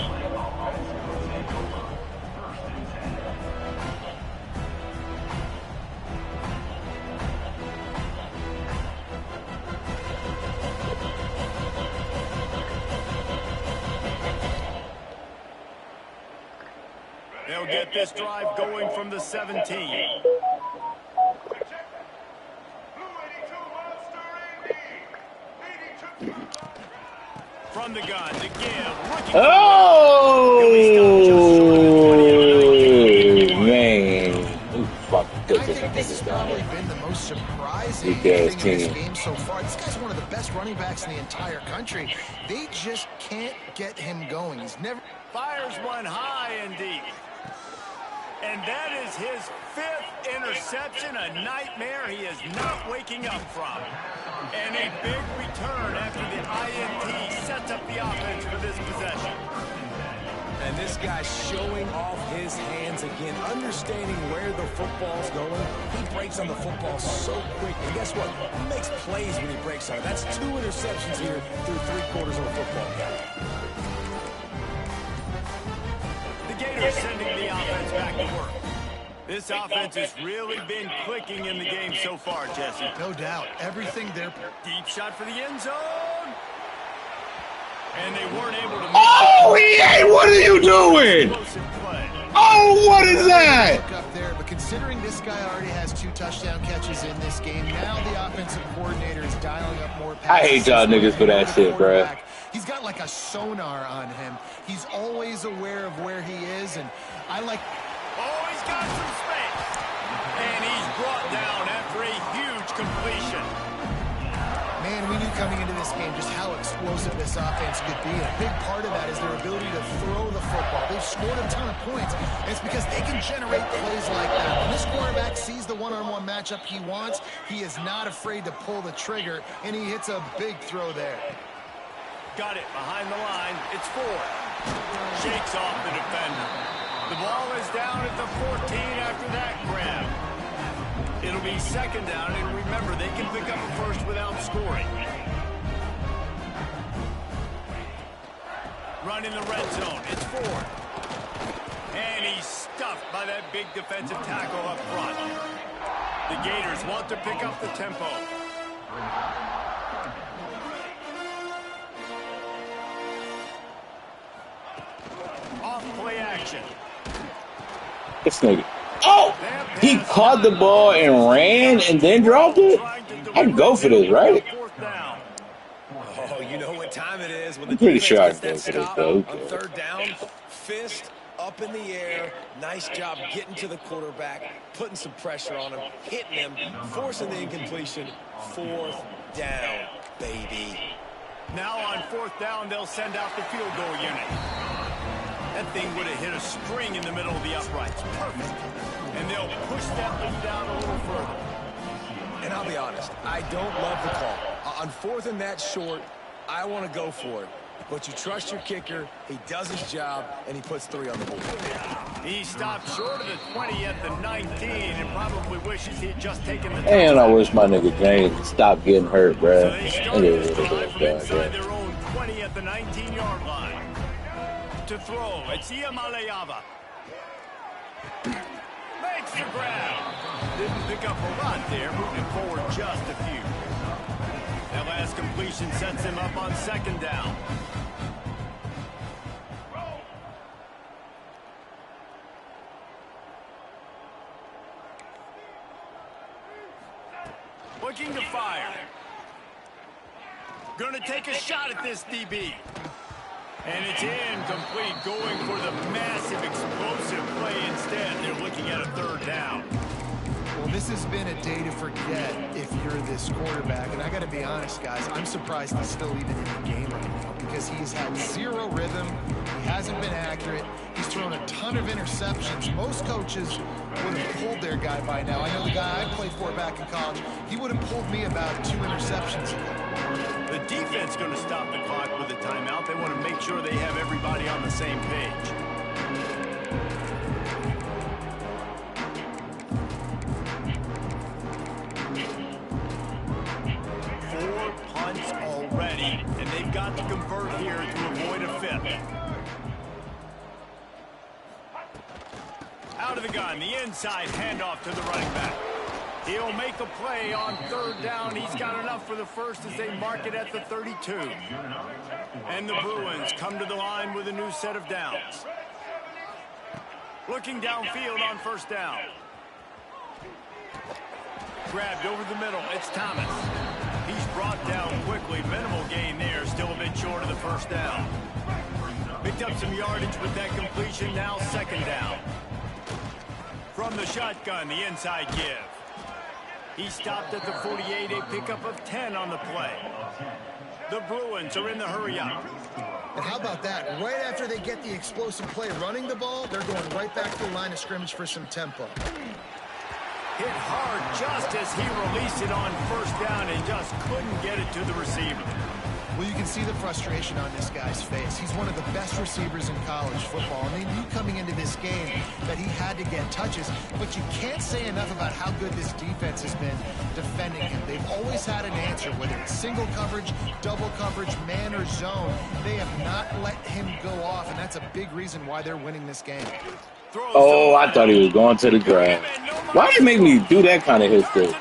They'll get this drive going from the 17. From the gun to give. Oh, man. Fuck, I think this has probably been the most surprising thing in this game so far. This guy's one of the best running backs in the entire country. They just can't get him going. He's never... Fires one high and deep. And that is his 5th interception, a nightmare he is not waking up from. And a big return after the INT sets up the offense for this possession. And this guy's showing off his hands again, understanding where the football's going. He breaks on the football so quick. And guess what? He makes plays when he breaks on it. That's 2 interceptions here through 3 quarters of a football game. The Gators sending the offense back to work. This offense has really been clicking in the game so far, Jesse. No doubt. Everything there. Deep shot for the end zone. And they weren't able to... Oh, EA, what are you doing? Oh, what is that? Up there, but considering this guy already has 2 touchdown catches in this game, now the offensive coordinator is dialing up more passes. I hate y'all niggas for that shit, bro. He's got like a sonar on him. He's always aware of where he is, and I like... Oh, he's got some space. And he's brought down after a huge completion. Man, we knew coming into this game just how explosive this offense could be. And a big part of that is their ability to throw the football. They've scored a ton of points, and it's because they can generate plays like that. When this quarterback sees the one-on-one matchup he wants, he is not afraid to pull the trigger, and he hits a big throw there. Got it behind the line. It's Ford. Shakes off the defender. The ball is down at the 14 after that grab. It'll be 2nd down, and remember, they can pick up a first without scoring. Run in the red zone. It's Ford. And he's stuffed by that big defensive tackle up front. The Gators want to pick up the tempo. Off play action. This nigga. Oh! He caught the ball and ran and then dropped it? I'd go for this, right? Oh, you know what time it is. When the I'm pretty sure I'd defense go gets for that this, stop though. on 3rd down, fist up in the air. Nice job getting to the quarterback, putting some pressure on him, hitting him, forcing the incompletion. 4th down, baby. Now on 4th down, they'll send out the field goal unit. That thing would have hit a string in the middle of the uprights. Perfect. And they'll push that lead down a little further. And I'll be honest, I don't love the call. On 4th and that short, I want to go for it. But you trust your kicker, he does his job, and he puts 3 on the board. He stopped short of the 20 at the 19 and probably wishes he had just taken the And I wish my nigga James stopped getting hurt, So bruh. they start this drive from inside their own 20 at the 19-yard line. To throw, it's Iamaleava. Makes the grab. Didn't pick up a lot there, moving forward just a few. That last completion sets him up on second down. Looking to fire. Gonna take a shot at this DB. And it's incomplete, going for the massive explosive play instead. They're looking at a third down. Well, this has been a day to forget if you're this quarterback. And I got to be honest, guys, I'm surprised he's still even in the game right now because he's had zero rhythm. He hasn't been accurate. He's thrown a ton of interceptions. Most coaches would have pulled their guy by now. I know the guy I played for back in college, he would have pulled me about 2 interceptions ago. The defense going to stop the clock with a timeout. They want to make sure they have everybody on the same page. Already, and they've got to convert here to avoid a fifth. Out of the gun, the inside handoff to the running back. He'll make a play on third down. He's got enough for the first as they mark it at the 32. And the Bruins come to the line with a new set of downs. Looking downfield on first down. Grabbed over the middle. It's Thomas. He's brought down quickly. Minimal gain there. Still a bit short of the first down. Picked up some yardage with that completion. Now second down. From the shotgun, the inside give. He stopped at the 48. A pickup of 10 on the play. The Bruins are in the hurry up. And how about that? Right after they get the explosive play running the ball, they're going right back to the line of scrimmage for some tempo. Hit hard just as he released it on first down and just couldn't get it to the receiver. Well, you can see the frustration on this guy's face. He's one of the best receivers in college football, and they knew coming into this game that he had to get touches, but you can't say enough about how good this defense has been defending him. They've always had an answer, whether it's single coverage, double coverage, man or zone. They have not let him go off, and that's a big reason why they're winning this game. Oh, I thought he was going to the ground. Why did you make me do that kind of history?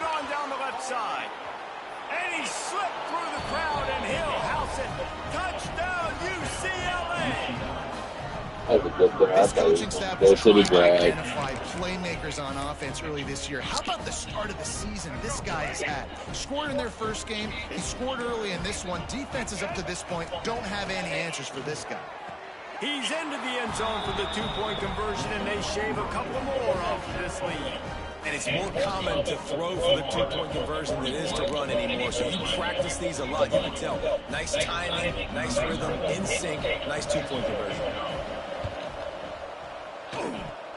This coaching staff is trying to identify playmakers on offense early this year. How about the start of the season this guy has had? Scored in their first game. He scored early in this one. Defenses up to this point don't have any answers for this guy. He's into the end zone for the two-point conversion, and they shave a couple more off this lead. And it's more common to throw for the two-point conversion than it is to run anymore. So you practice these a lot. You can tell. Nice timing, nice rhythm, in sync, nice two-point conversion.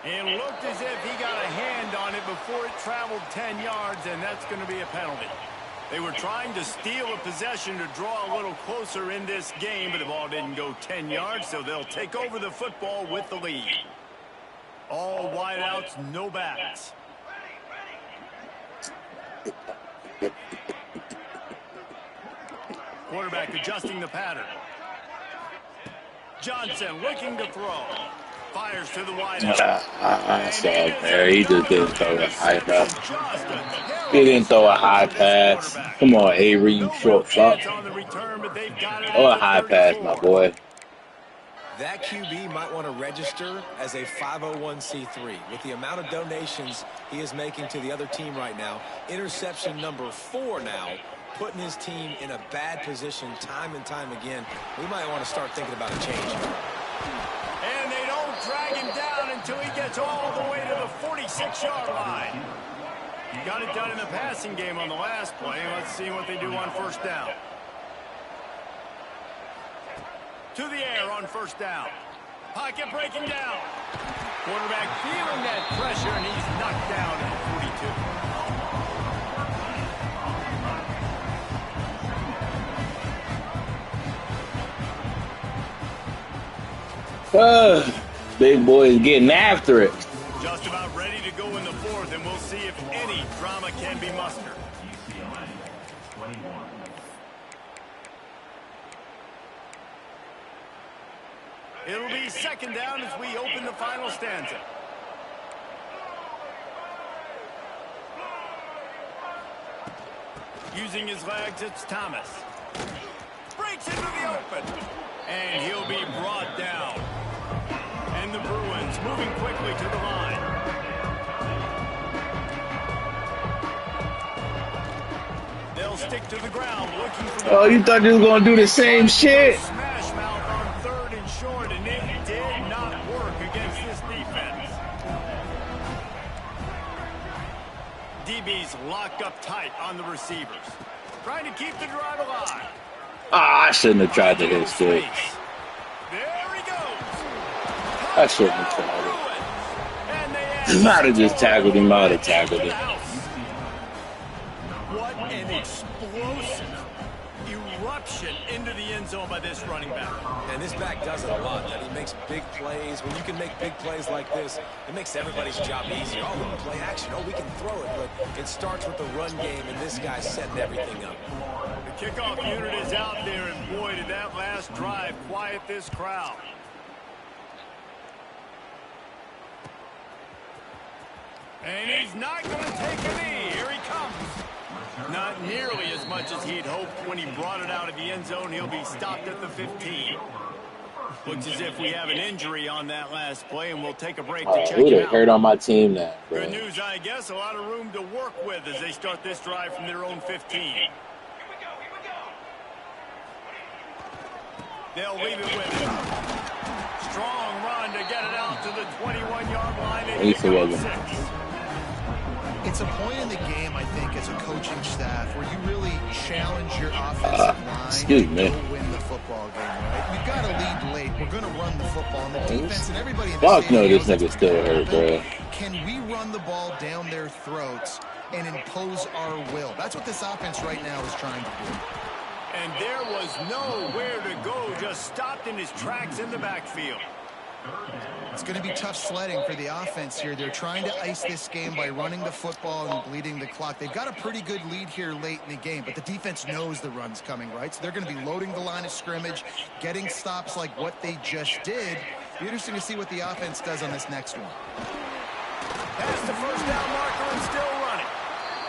It looked as if he got a hand on it before it traveled 10 yards, and that's going to be a penalty. They were trying to steal a possession to draw a little closer in this game, but the ball didn't go 10 yards, so they'll take over the football with the lead. All wideouts, no backs. Quarterback adjusting the pattern. Johnson looking to throw. Fires to the wideout. I saw him there. He just didn't throw a high pass. He didn't throw a high pass. Come on, Avery, you short fuck. Throw a high pass, my boy. That QB might want to register as a 501c3. With the amount of donations he is making to the other team right now, interception number 4 now, putting his team in a bad position time and time again. We might want to start thinking about a change. And they don't drag him down until he gets all the way to the 46-yard line. Got it done in the passing game on the last play. Let's see what they do on first down. To the air on first down. Pocket breaking down. Quarterback feeling that pressure, and he's knocked down at 42. Big boys getting after it. Just about ready to go in the fourth, and we'll see if any drama can be mustered. It'll be second down as we open the final stanza. Using his legs, it's Thomas. Breaks into the open. And he'll be brought down. And the Bruins moving quickly to the line. They'll stick to the ground looking for... Oh, you thought you was going to do the same shit? Smash mouth on third and short, and it did not work against this defense. DB's locked up tight on the receivers. Trying to keep the drive alive. Ah, I shouldn't have tried to hit stick. There he goes. I shouldn't have tried it. Might have just tackled him. Might have tackled him. What an explosive eruption into the end zone by this running back. And this back does it a lot. And he makes big plays. When you can make big plays like this, it makes everybody's job easier. Oh, we can play action. Oh, we can throw it. But it starts with the run game, and this guy's setting everything up. The kickoff unit is out there, and boy, did that last drive quiet this crowd. And he's not going to take a knee. Here he comes. Not nearly as much as he'd hoped when he brought it out of the end zone. He'll be stopped at the 15. Looks as if we have an injury on that last play, and we'll take a break to check Who it they out. hurt on my team now, bro? Good news, I guess. A lot of room to work with as they start this drive from their own 15. They'll leave it with him. Strong run to get it out to the 21-yard line. And it's a point in the game, I think, as a coaching staff where you really challenge your offensive line to win the football game, right? We've got to lead late. We're going to run the football. And the defense and everybody in the fuck no, this nigga still hurt, bro. Can we run the ball down their throats and impose our will? That's what this offense right now is trying to do. And there was nowhere to go, just stopped in his tracks in the backfield. It's going to be tough sledding for the offense here. They're trying to ice this game by running the football and bleeding the clock. They've got a pretty good lead here late in the game, but the defense knows the run's coming, right? So they're going to be loading the line of scrimmage, getting stops like what they just did. Be interesting to see what the offense does on this next one. That's the first down marker and still running.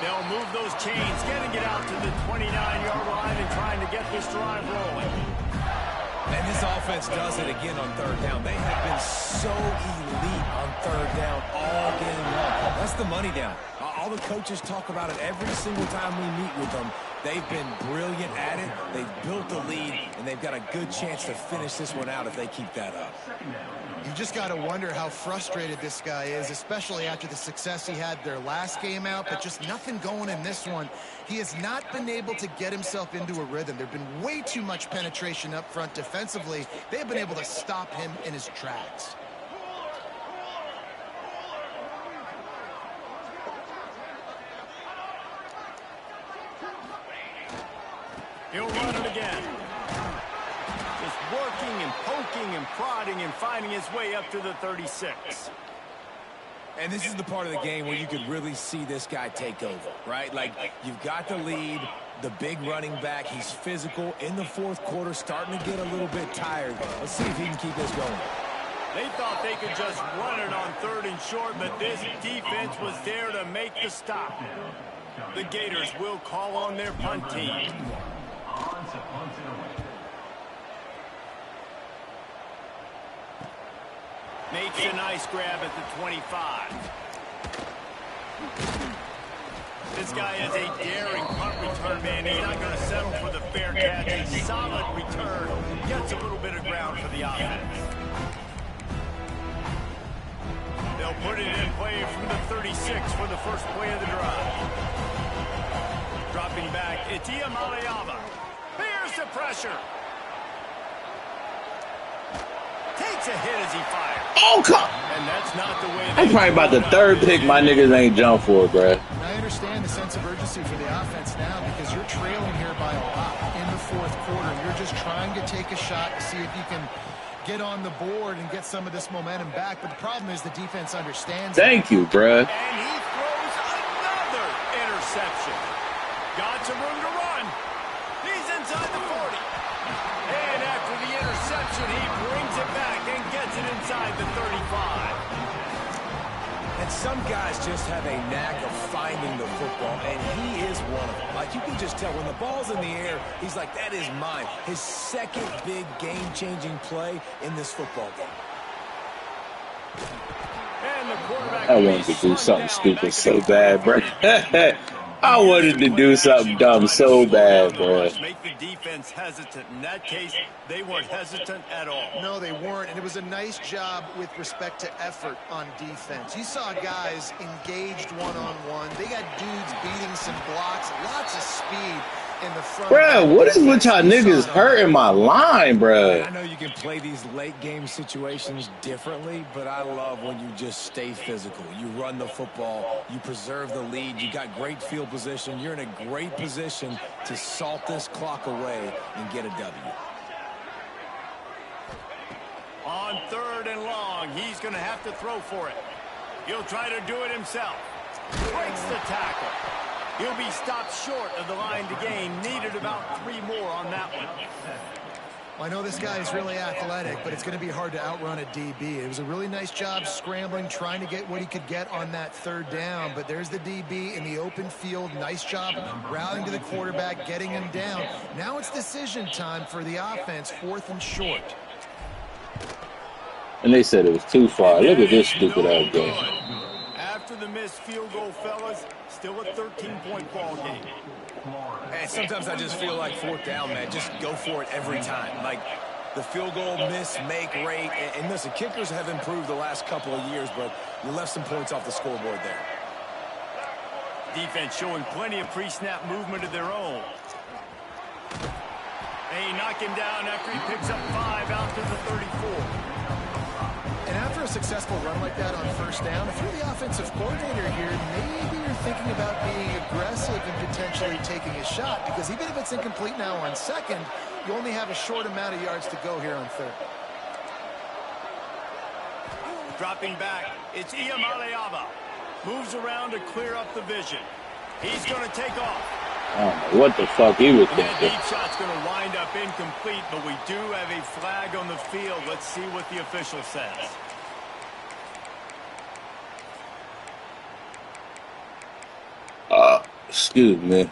They'll move those chains, getting it out to the 29-yard line and trying to get this drive rolling. And this offense does it again on third down. They have been so elite on third down all game long. That's the money down. All the coaches talk about it every single time we meet with them. They've been brilliant at it. They've built the lead, and they've got a good chance to finish this one out if they keep that up. You just got to wonder how frustrated this guy is, especially after the success he had their last game out, but just nothing going in this one. He has not been able to get himself into a rhythm. There's been way too much penetration up front defensively. They have been able to stop him in his tracks. He'll run it again. Just working and poking and prodding and finding his way up to the 36. And this is the part of the game where you could really see this guy take over, right? Like, you've got the lead, the big running back. He's physical in the fourth quarter, starting to get a little bit tired. Let's see if he can keep this going. They thought they could just run it on third and short, but this defense was there to make the stop. The Gators will call on their punt team. Makes a nice grab at the 25. This guy is a daring punt return man. He's not going to settle for the fair catch. A solid return. Gets a little bit of ground for the offense. They'll put it in play from the 36 for the first play of the drive. Dropping back, it's Iamaleava. Here's the pressure. Takes a hit as he fires. Oh, come! And that's not the way. That's probably about the third pick my niggas ain't jump for, bro. I understand the sense of urgency for the offense now because you're trailing here by a lot in the fourth quarter. You're just trying to take a shot to see if you can get on the board and get some of this momentum back. But the problem is the defense understands Thank you, bruh. And he throws another interception. Got some room to run. He's inside the 40. And after the interception, he brings it back and gets it inside the 35. And some guys just have a knack of finding the football, and he is one of them. Like, you can just tell when the ball's in the air, he's like, that is mine. His second big game-changing play in this football game. And the quarterback I wanted to do something stupid so bad, bro. I wanted to do something dumb so bad, bro. Make the defense hesitant. In that case, they weren't hesitant at all. No, they weren't, and it was a nice job with respect to effort on defense. You saw guys engaged one-on-one. They got dudes beating some blocks, lots of speed in the front. Bro, what is with y'all niggas hurting my line, bro? I know you can play these late game situations differently, but I love when you just stay physical. You run the football, you preserve the lead, you got great field position. You're in a great position to salt this clock away and get a W. On 3rd and long, he's going to have to throw for it. He'll try to do it himself. Breaks the tackle. He'll be stopped short of the line to gain. Needed about 3 more on that one. Well, I know this guy is really athletic, but it's going to be hard to outrun a DB. It was a really nice job scrambling, trying to get what he could get on that 3rd down. But there's the DB in the open field. Nice job rallying to the quarterback, getting him down. Now it's decision time for the offense, 4th and short. And they said it was too far. Look at this stupid ass game. After the missed field goal, fellas, still a 13-point ball game. And sometimes I just feel like 4th down, man. Just go for it every time. Like the field goal miss, make rate. And listen, kickers have improved the last couple of years, but you left some points off the scoreboard there. Defense showing plenty of pre-snap movement of their own. They knock him down after he picks up 5 out to the 34. And after a successful run like that on 1st down, if you're the offensive coordinator here, maybe you're thinking about being aggressive and potentially taking a shot, because even if it's incomplete now on 2nd, you only have a short amount of yards to go here on 3rd. Dropping back, it's Iamaleava. Moves around to clear up the vision. He's going to take off. I don't know what the fuck he was And that thinking. deep shot's going to wind up incomplete, but we do have a flag on the field. Let's see what the official says. Excuse me.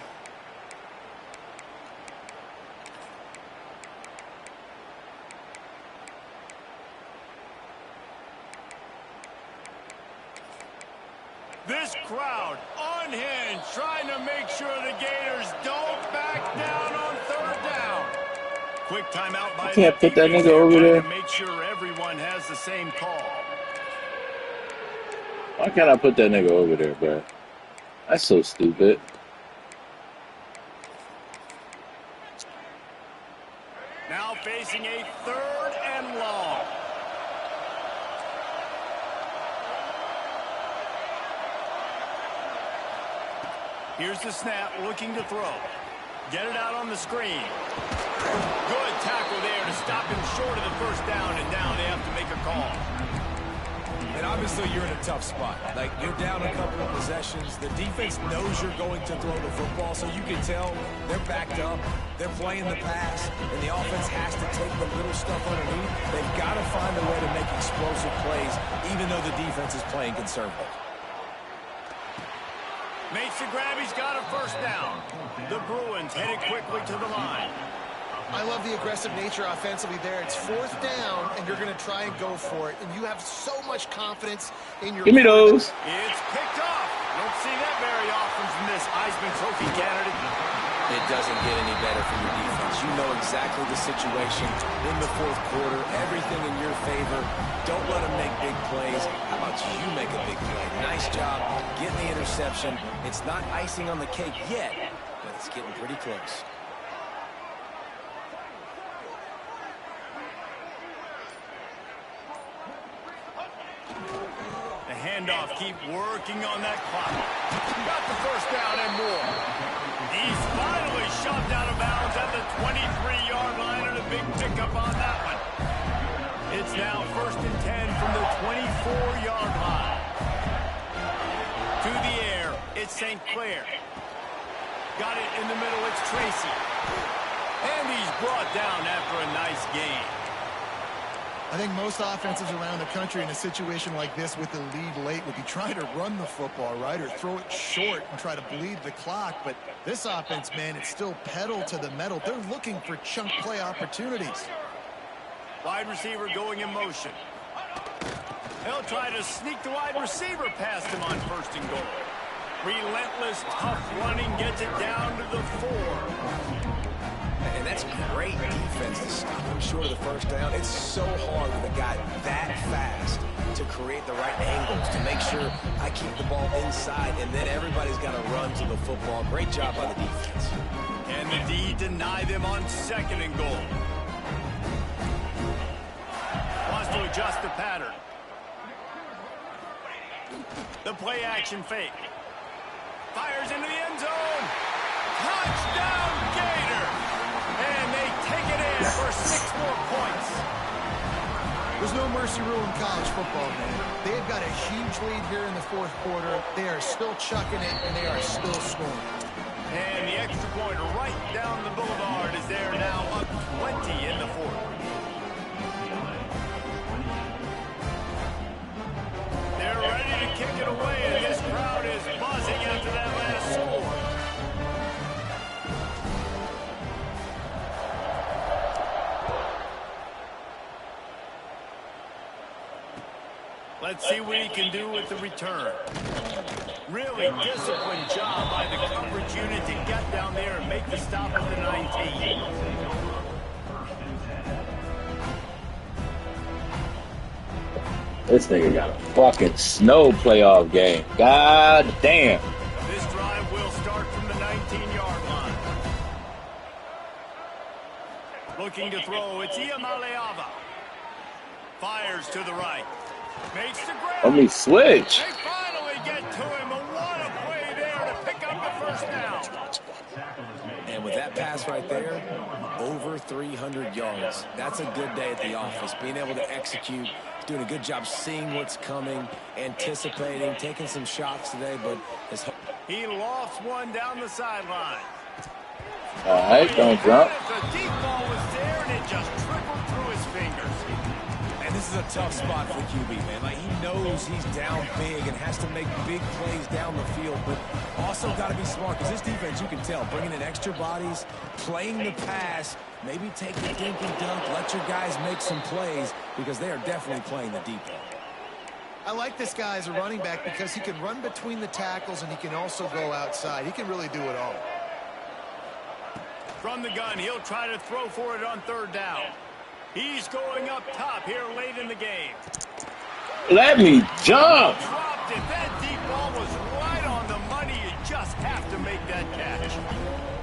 This crowd unhinged, trying to make sure the Gators don't back down on 3rd down. Quick timeout by Can't put that defense nigga over there. to make sure everyone has the same call. Why can't I put that nigga over there, bro? That's so stupid. Now facing a 3rd and long. Here's the snap, looking to throw. Get it out on the screen. Good tackle there to stop him short of the 1st down, and now they have to make a call. And obviously you're in a tough spot. Like, you're down a couple of possessions. The defense knows you're going to throw the football, so you can tell they're backed up. They're playing the pass, and the offense has to take the little stuff underneath. They've got to find a way to make explosive plays, even though the defense is playing conservative. Makes the grab, he's got a 1st down. The Bruins headed quickly to the line. I love the aggressive nature offensively there. It's 4th down, and you're going to try and go for it. And you have so much confidence in your... Give me those. It's picked off. Don't see that very often from this Heisman Trophy candidate. It doesn't get any better for your defense. You know exactly the situation in the 4th quarter. Everything in your favor. Don't let them make big plays. How about you make a big play? Nice job getting the interception. It's not icing on the cake yet, but it's getting pretty close. The handoff, keep working on that clock. Got the 1st down and more. He's finally shoved out of bounds at the 23-yard line, and a big pickup on that one. now 1st and 10 from the 24-yard line. To the air, it's St. Clair. Got it in the middle, it's Tracy. And he's brought down after a nice gain. I think most offenses around the country in a situation like this with the lead late would be trying to run the football, right, or throw it short and try to bleed the clock. But this offense, man, it's still pedal to the metal. They're looking for chunk play opportunities. Wide receiver going in motion. He'll try to sneak the wide receiver past him on 1st and goal. Relentless, tough running gets it down to the 4. And that's great defense to stop him short of the 1st down. It's so hard with a guy that fast to create the right angles, to make sure I keep the ball inside, and then everybody's got to run to the football. Great job by the defense. And the D deny them on 2nd and goal. Wants to adjust the pattern. The play action fake. Fires into the end zone. Touchdown, Gator. And they take it in for 6 more points. There's no mercy rule in college football, man. They've got a huge lead here in the 4th quarter. They are still chucking it, and they are still scoring. And the extra point right down the boulevard is there now, up 20 in the 4th. They're ready to kick it away, and this crowd is buzzing after that last score. Let's see what he can do with the return. Really disciplined job by the coverage unit to get down there and make the stop at the 19. This nigga got a fucking snow playoff game. God damn. This drive will start from the 19-yard line. Looking to throw, it's Iamaleava. Fires to the right. Makes the grab. Let me switch. They finally get to him. And what a play there to pick up the 1st down. And with that pass right there, over 300 yards. That's a good day at the office. Being able to execute, doing a good job seeing what's coming, anticipating, taking some shots today, but he lofts one down the sideline. All right, don't jump. The deep ball was there, and it just trickled through his fingers. And this is a tough spot for QB, man. Like, he knows he's down big and has to make big plays down the field, but also got to be smart, because this defense, you can tell, bringing in extra bodies, playing the pass, maybe take the dink and dunk, let your guys make some plays, because they are definitely playing the deep ball. I like this guy as a running back because he can run between the tackles and he can also go outside. He can really do it all. From the gun, he'll try to throw for it on 3rd down. He's going up top here late in the game. Let me jump. Dropped it. That deep ball was right on the money. You just have to make that catch.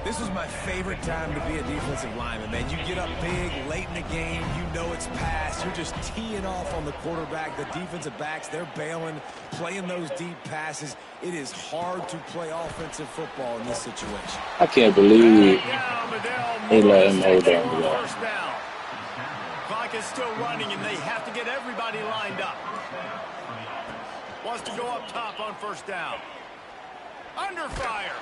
This is my favorite time to be a defensive lineman, man. You get up big, late in the game, you know it's pass. You're just teeing off on the quarterback. The defensive backs, they're bailing, playing those deep passes. It is hard to play offensive football in this situation. I can't believe they let him hold on to that. First down. Clock is still running, and they have to get everybody lined up. Wants to go up top on 1st down. Under fire.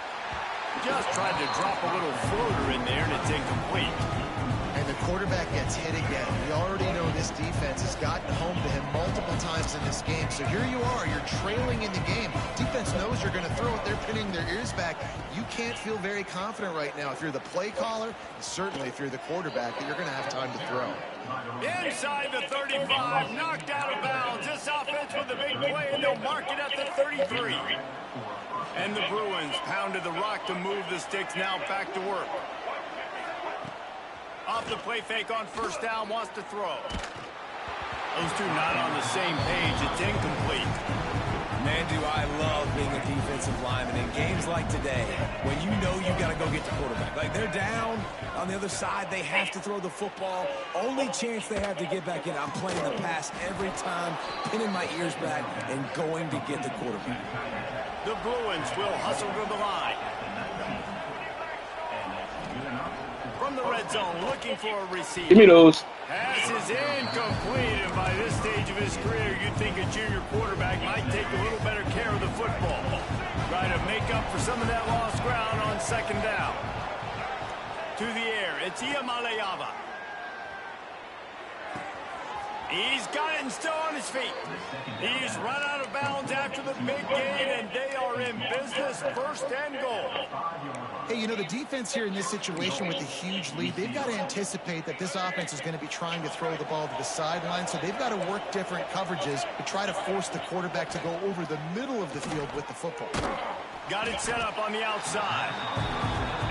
Just tried to drop a little floater in there, and it's incomplete. And the quarterback gets hit again. We already know this defense has gotten home to him multiple times in this game. So here you are, you're trailing in the game. Defense knows you're going to throw it. They're pinning their ears back. You can't feel very confident right now if you're the play caller, and certainly if you're the quarterback, that you're going to have time to throw. Inside the 35, knocked out of bounds. This offense with a big play, and they'll mark it at the 33. And the Bruins pounded the rock to move the sticks, now back to work. Off the play fake on 1st down, wants to throw. Those two not on the same page. It's incomplete. Man, do I love being a defensive lineman in games like today when you know you got to go get the quarterback. Like, they're down on the other side. They have to throw the football. Only chance they have to get back in. I'm playing the pass every time, pinning my ears back and going to get the quarterback. The Bruins will hustle to the line. From the red zone, looking for a receiver. Give me those. Pass is incomplete, and by this stage of his career, you'd think a junior quarterback might take a little better care of the football. Try to make up for some of that lost ground on second down. To the air, it's Iamaleava. He's got it and still on his feet. He's run out of bounds after the big gain, and they are in business, first and goal. Hey, you know, the defense here in this situation with a huge lead, they've got to anticipate that this offense is going to be trying to throw the ball to the sideline, so they've got to work different coverages to try to force the quarterback to go over the middle of the field with the football. Got it set up on the outside.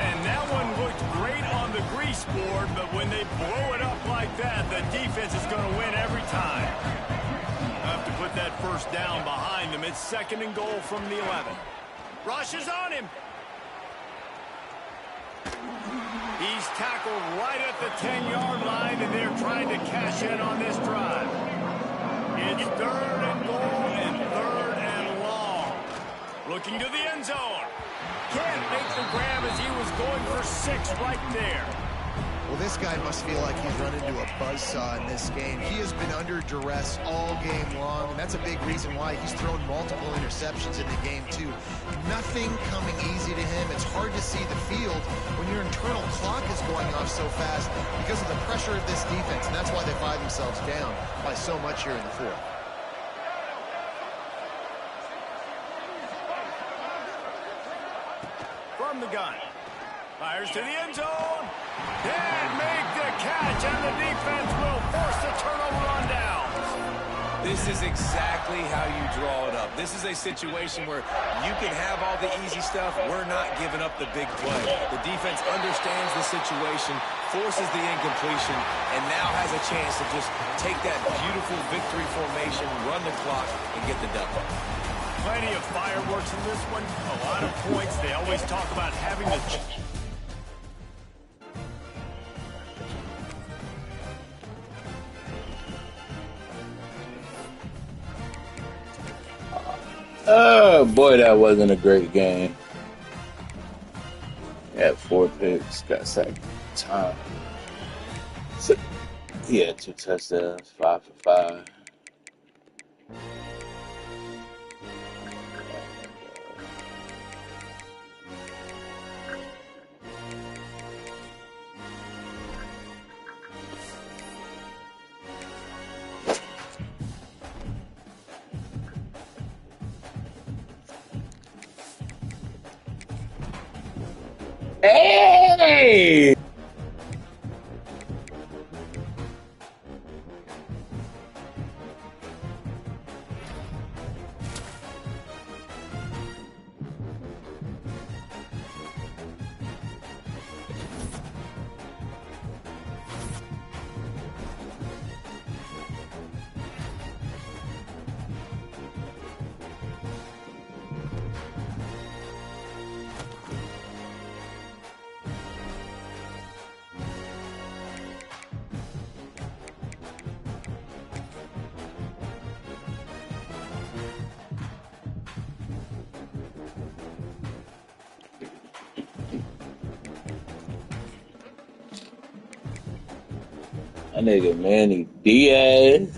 And that one looked great on the grease board, but when they blow it up like that, the defense is going to win every time. Have to put that first down behind them. It's second and goal from the 11. Rush is on him. He's tackled right at the 10-yard line, and they're trying to cash in on this drive. It's third and goal and third and long. Looking to the end zone. Can't make the grab as he was going for 6 right there. Well, this guy must feel like he's run into a buzzsaw in this game. He has been under duress all game long, and that's a big reason why he's thrown multiple interceptions in the game, too. Nothing coming easy to him. It's hard to see the field when your internal clock is going off so fast because of the pressure of this defense, and that's why they find themselves down by so much here in the fourth. From the gun. Fires to the end zone. Can't make the catch, and the defense will force the turnover on downs. This is exactly how you draw it up. This is a situation where you can have all the easy stuff. We're not giving up the big play. The defense understands the situation, forces the incompletion, and now has a chance to just take that beautiful victory formation, run the clock, and get the dub. Plenty of fireworks in this one. A lot of points. They always talk about having the... Oh, boy, that wasn't a great game. Had 4 picks, got sacked time. So, he had 2 touchdowns, 5 for 5. Hey! That nigga Manny Diaz,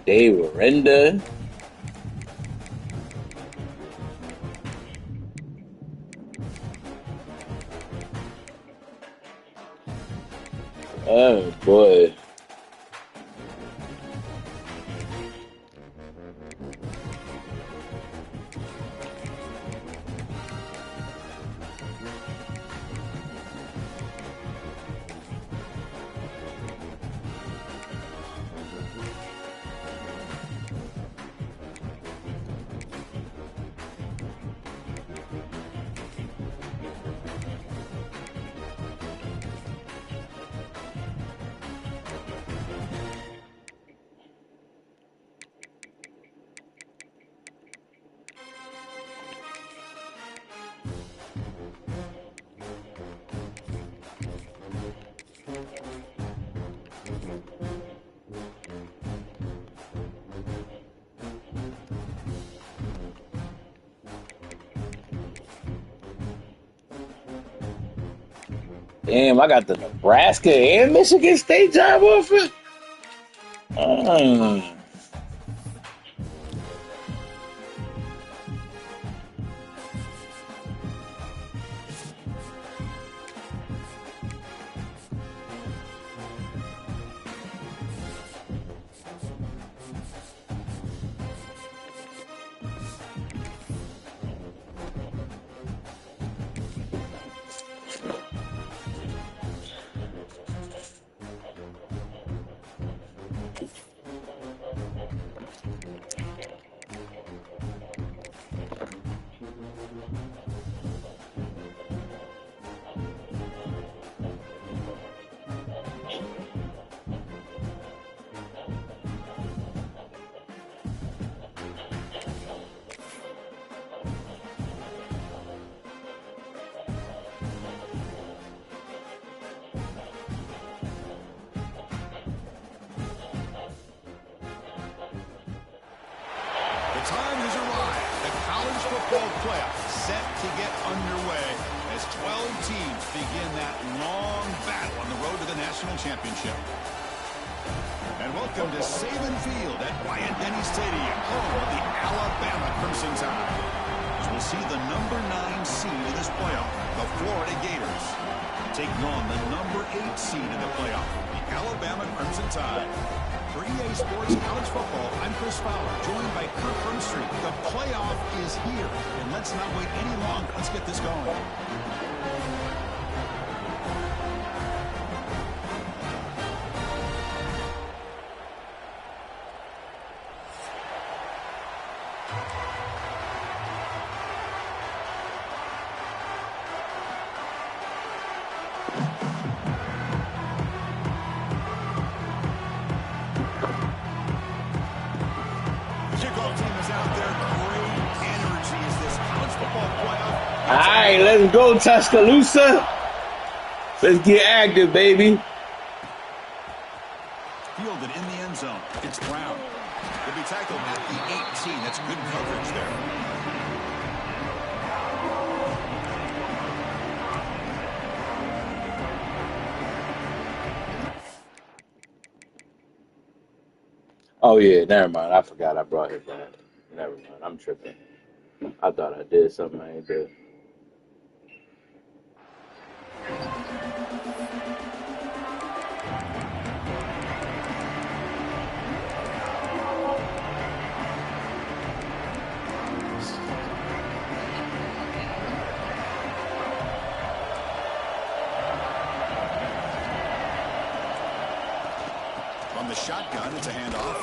Dave Arenda. Oh boy. Damn, I got the Nebraska and Michigan State job offer. Mm. The time has arrived. The college football playoff set to get underway as 12 teams begin that long battle on the road to the national championship. And welcome to Saban Field at Bryant-Denny Stadium, home of the Alabama Crimson Tide. As we'll see the number 9 seed in this playoff, the Florida Gators, taking on the number 8 seed in the playoff, the Alabama Crimson Tide. For EA Sports College Football, I'm Chris Fowler, joined by Kirk Brimstreet. The playoff is here, and let's not wait any longer. Let's get this going. All right, let's go, Tuscaloosa. Let's get active, baby. Fielded in the end zone. It's Brown. He'll be tackled at the 18. That's good coverage there. Oh, yeah, never mind. I forgot I brought him back. Never mind. I'm tripping. I thought I did something I ain't did. From the shotgun, it's a handoff.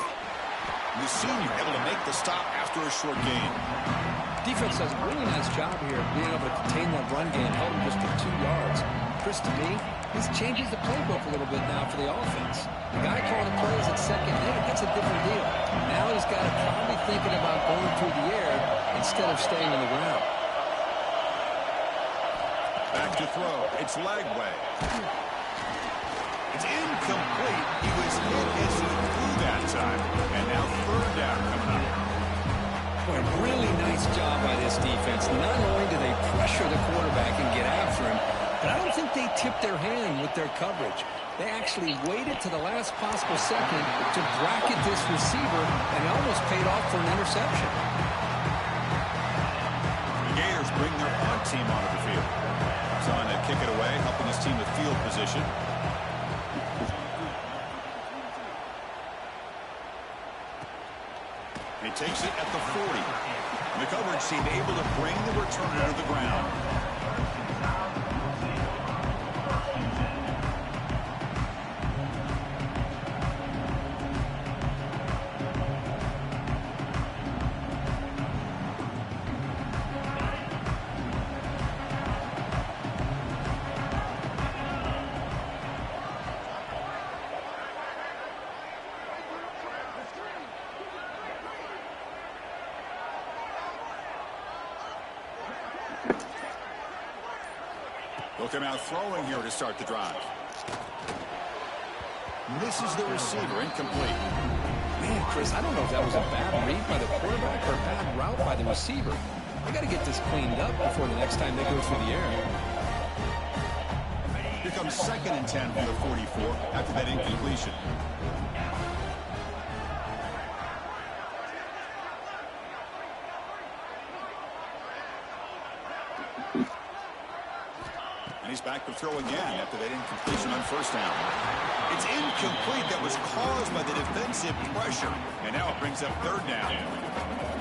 The senior able to make the stop after a short gain. Defense does a really nice job here of being able to contain that run game, held him just for 2 yards. Chris, to me, this changes the playbook a little bit now for the offense. The guy calling the plays at second, that's a different deal. Now he's got to probably thinking about going through the air instead of staying on the ground. Back to throw. It's Lagway. It's incomplete. He was hit as he threw that time. And now third down coming up. Boy, really nice job by this defense. Not only do they pressure the quarterback and get after him, but I don't think they tipped their hand with their coverage. They actually waited to the last possible second to bracket this receiver, and it almost paid off for an interception. The Gators bring their punt team onto the field. Trying to kick it away, helping his team with field position. He takes it at the 40. The coverage team able to bring the returner to the ground. They'll come out throwing here to start the drive. Misses the receiver, incomplete. Man, Chris, I don't know if that was a bad read by the quarterback or a bad route by the receiver. They got to get this cleaned up before the next time they go through the air. Here comes 2nd and 10 from the 44 after that incompletion. he's back to throw again after that incompletion on first down. It's incomplete. That was caused by the defensive pressure. And now it brings up third down.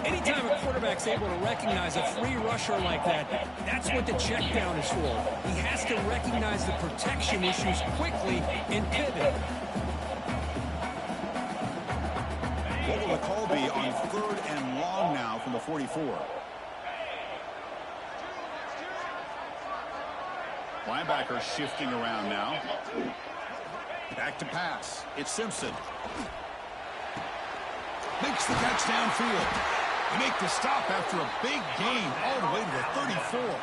Anytime a quarterback's able to recognize a free rusher like that, that's what the check down is for. He has to recognize the protection issues quickly and pivot. What will the call be on third and long now from the 44? Linebacker shifting around now. Back to pass. It's Simpson. Makes the catch downfield. They make the stop after a big gain all the way to the 34.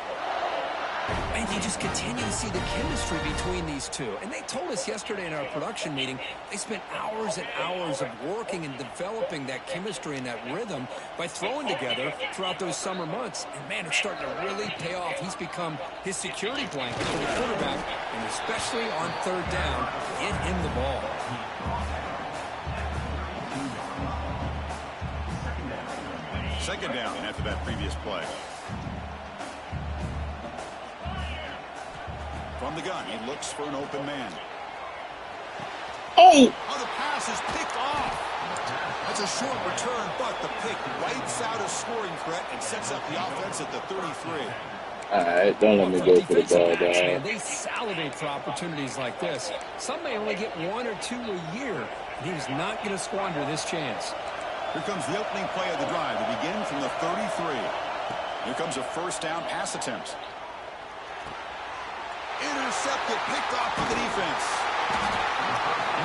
And you just continue to see the chemistry between these two. And they told us yesterday in our production meeting, they spent hours and hours of working and developing that chemistry and that rhythm by throwing together throughout those summer months. And, man, it's starting to really pay off. He's become his security blanket for the quarterback, and especially on third down, get him the ball. Second down after that previous play. From the gun, he looks for an open man. Oh! Oh, the pass is picked off. That's a short return, but the pick wipes out a scoring threat and sets up the offense at the 33. All right, don't let me go for the ball, dog. They salivate for opportunities like this. Some may only get one or two a year, and he was not going to squander this chance. Here comes the opening play of the drive to begin from the 33. Here comes a first down pass attempt. Intercepted, picked off by the defense.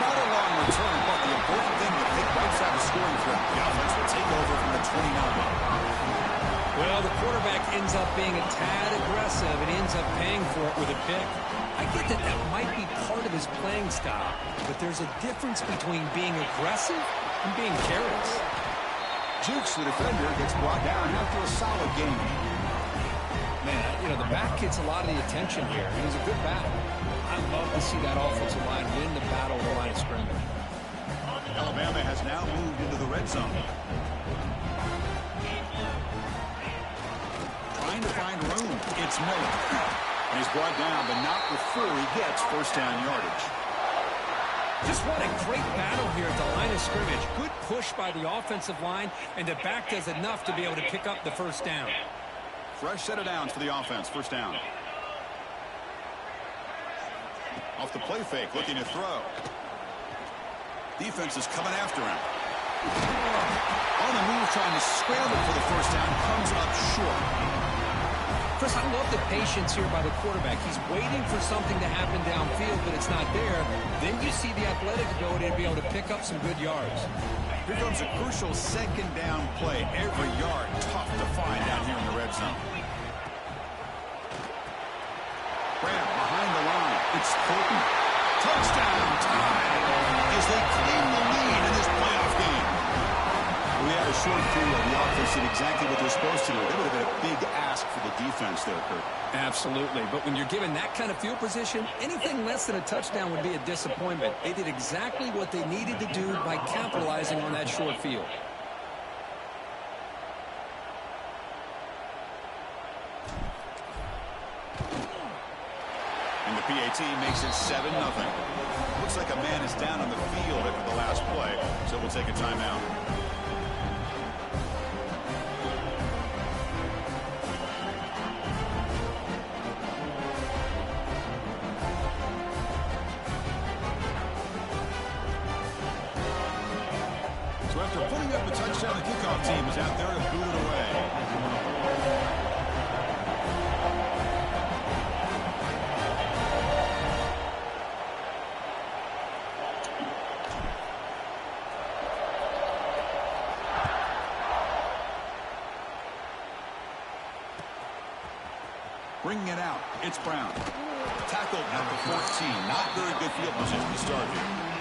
Not a long return, but the important thing, the pick wipes out a scoring threat. The offense will take over from the 29. Well, the quarterback ends up being a tad aggressive and ends up paying for it with a pick. I get that that might be part of his playing style, but there's a difference between being aggressive and being careless. Jukes, the defender, gets brought down after a solid game. Man, you know, the back gets a lot of the attention here. It was a good battle. I love to see that offensive line win the battle of the line of scrimmage. Alabama has now moved into the red zone. Trying to find room. It's Miller. And he's brought down, but not before he gets first down yardage. Just what a great battle here at the line of scrimmage. Good push by the offensive line, and the back does enough to be able to pick up the first down. Fresh set of downs for the offense. First down. Off the play fake, looking to throw. Defense is coming after him. On the move, trying to scramble for the first down. Comes up short. Chris, I love the patience here by the quarterback. He's waiting for something to happen downfield, but it's not there. Then you see the athletic ability to be able to pick up some good yards. Here comes a crucial second down play. Every yard tough to find down here in the red zone. Grab behind the line. It's Colton. Touchdown time as they claim the lead in this playoff game. We had a short period. The offense did exactly what they're supposed to do. That would have been a big ask for the defense there, Kurt. Absolutely. But when you're given that kind of field position, anything less than a touchdown would be a disappointment. They did exactly what they needed to do by capitalizing on that short field. And the PAT makes it 7-0. Looks like a man is down on the field after the last play, so we'll take a timeout. So after putting up a touchdown, the kickoff team is out there to boot it away. Bringing it out, it's Brown. Tackled at the 14. Not very good field position to start here.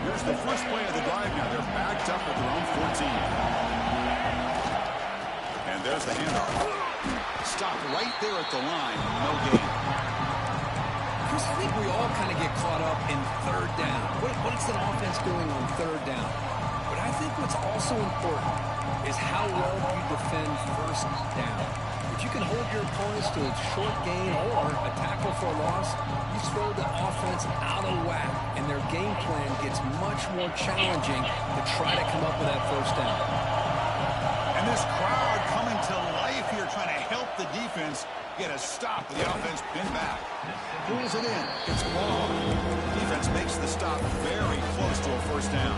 Here's the first play of the drive now. They're backed up at their own 14. And there's the handoff. Stopped right there at the line. No gain. Chris, I think we all kind of get caught up in third down. What's an offense doing on third down? But I think what's also important is how well you defend first down. If you can hold your opponents to a short gain or a tackle for a loss, you throw the offense out of whack, and their game plan gets much more challenging to try to come up with that first down. And this crowd coming to life here, trying to help the defense get a stop with the offense pinned back. Pulls it in. It's long. Defense makes the stop very close to a first down.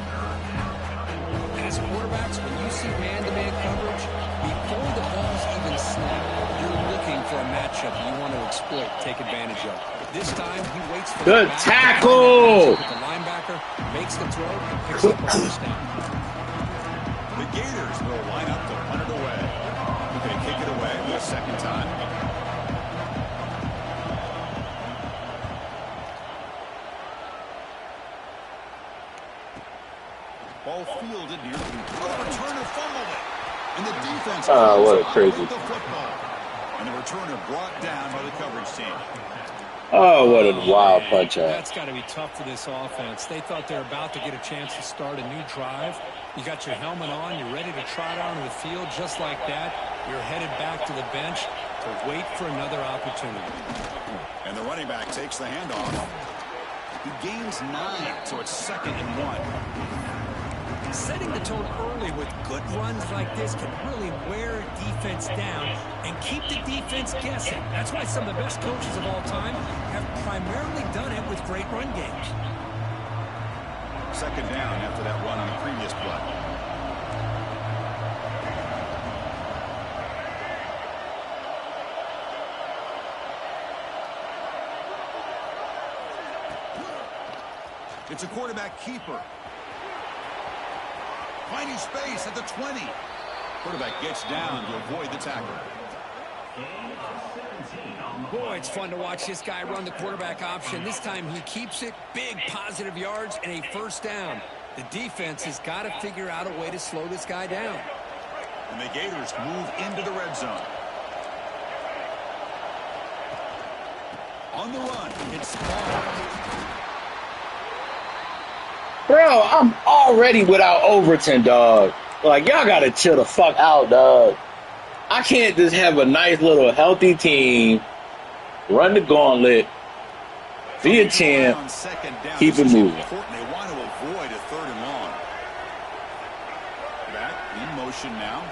As quarterbacks, when you see man-to-man coverage, before the ball's even snapped, you're looking for a matchup you want to exploit, take advantage of. This time, he waits for Good the tackle. The linebacker makes the throw and picks up a first down. The Gators will line up to punt it away. They're going to kick it away for a second time. Ball fielded near the returner fumbled it. And the defense what a crazy. with the football. And the returner brought down by the coverage team. Oh, what a wild punch out. That's got to be tough for this offense. They thought they were about to get a chance to start a new drive. You got your helmet on. You're ready to trot onto the field just like that. You're headed back to the bench to wait for another opportunity. And the running back takes the handoff. He gains 9, so it's 2nd and 1. Setting the tone early with good runs like this can really wear defense down and keep the defense guessing. That's why some of the best coaches of all time have primarily done it with great run games. 2nd down after that run on the previous play. It's a quarterback keeper. Finding space at the 20. Quarterback gets down to avoid the tackle. Boy, it's fun to watch this guy run the quarterback option. This time he keeps it. Big positive yards and a first down. The defense has got to figure out a way to slow this guy down. And the Gators move into the red zone. On the run, it's Small. Bro, I'm already without Overton, dog. Like, y'all gotta chill the fuck out, dog. I can't just have a nice little healthy team, run the gauntlet, be a champ, keep it moving. They want to avoid a 3rd and long. Back in motion now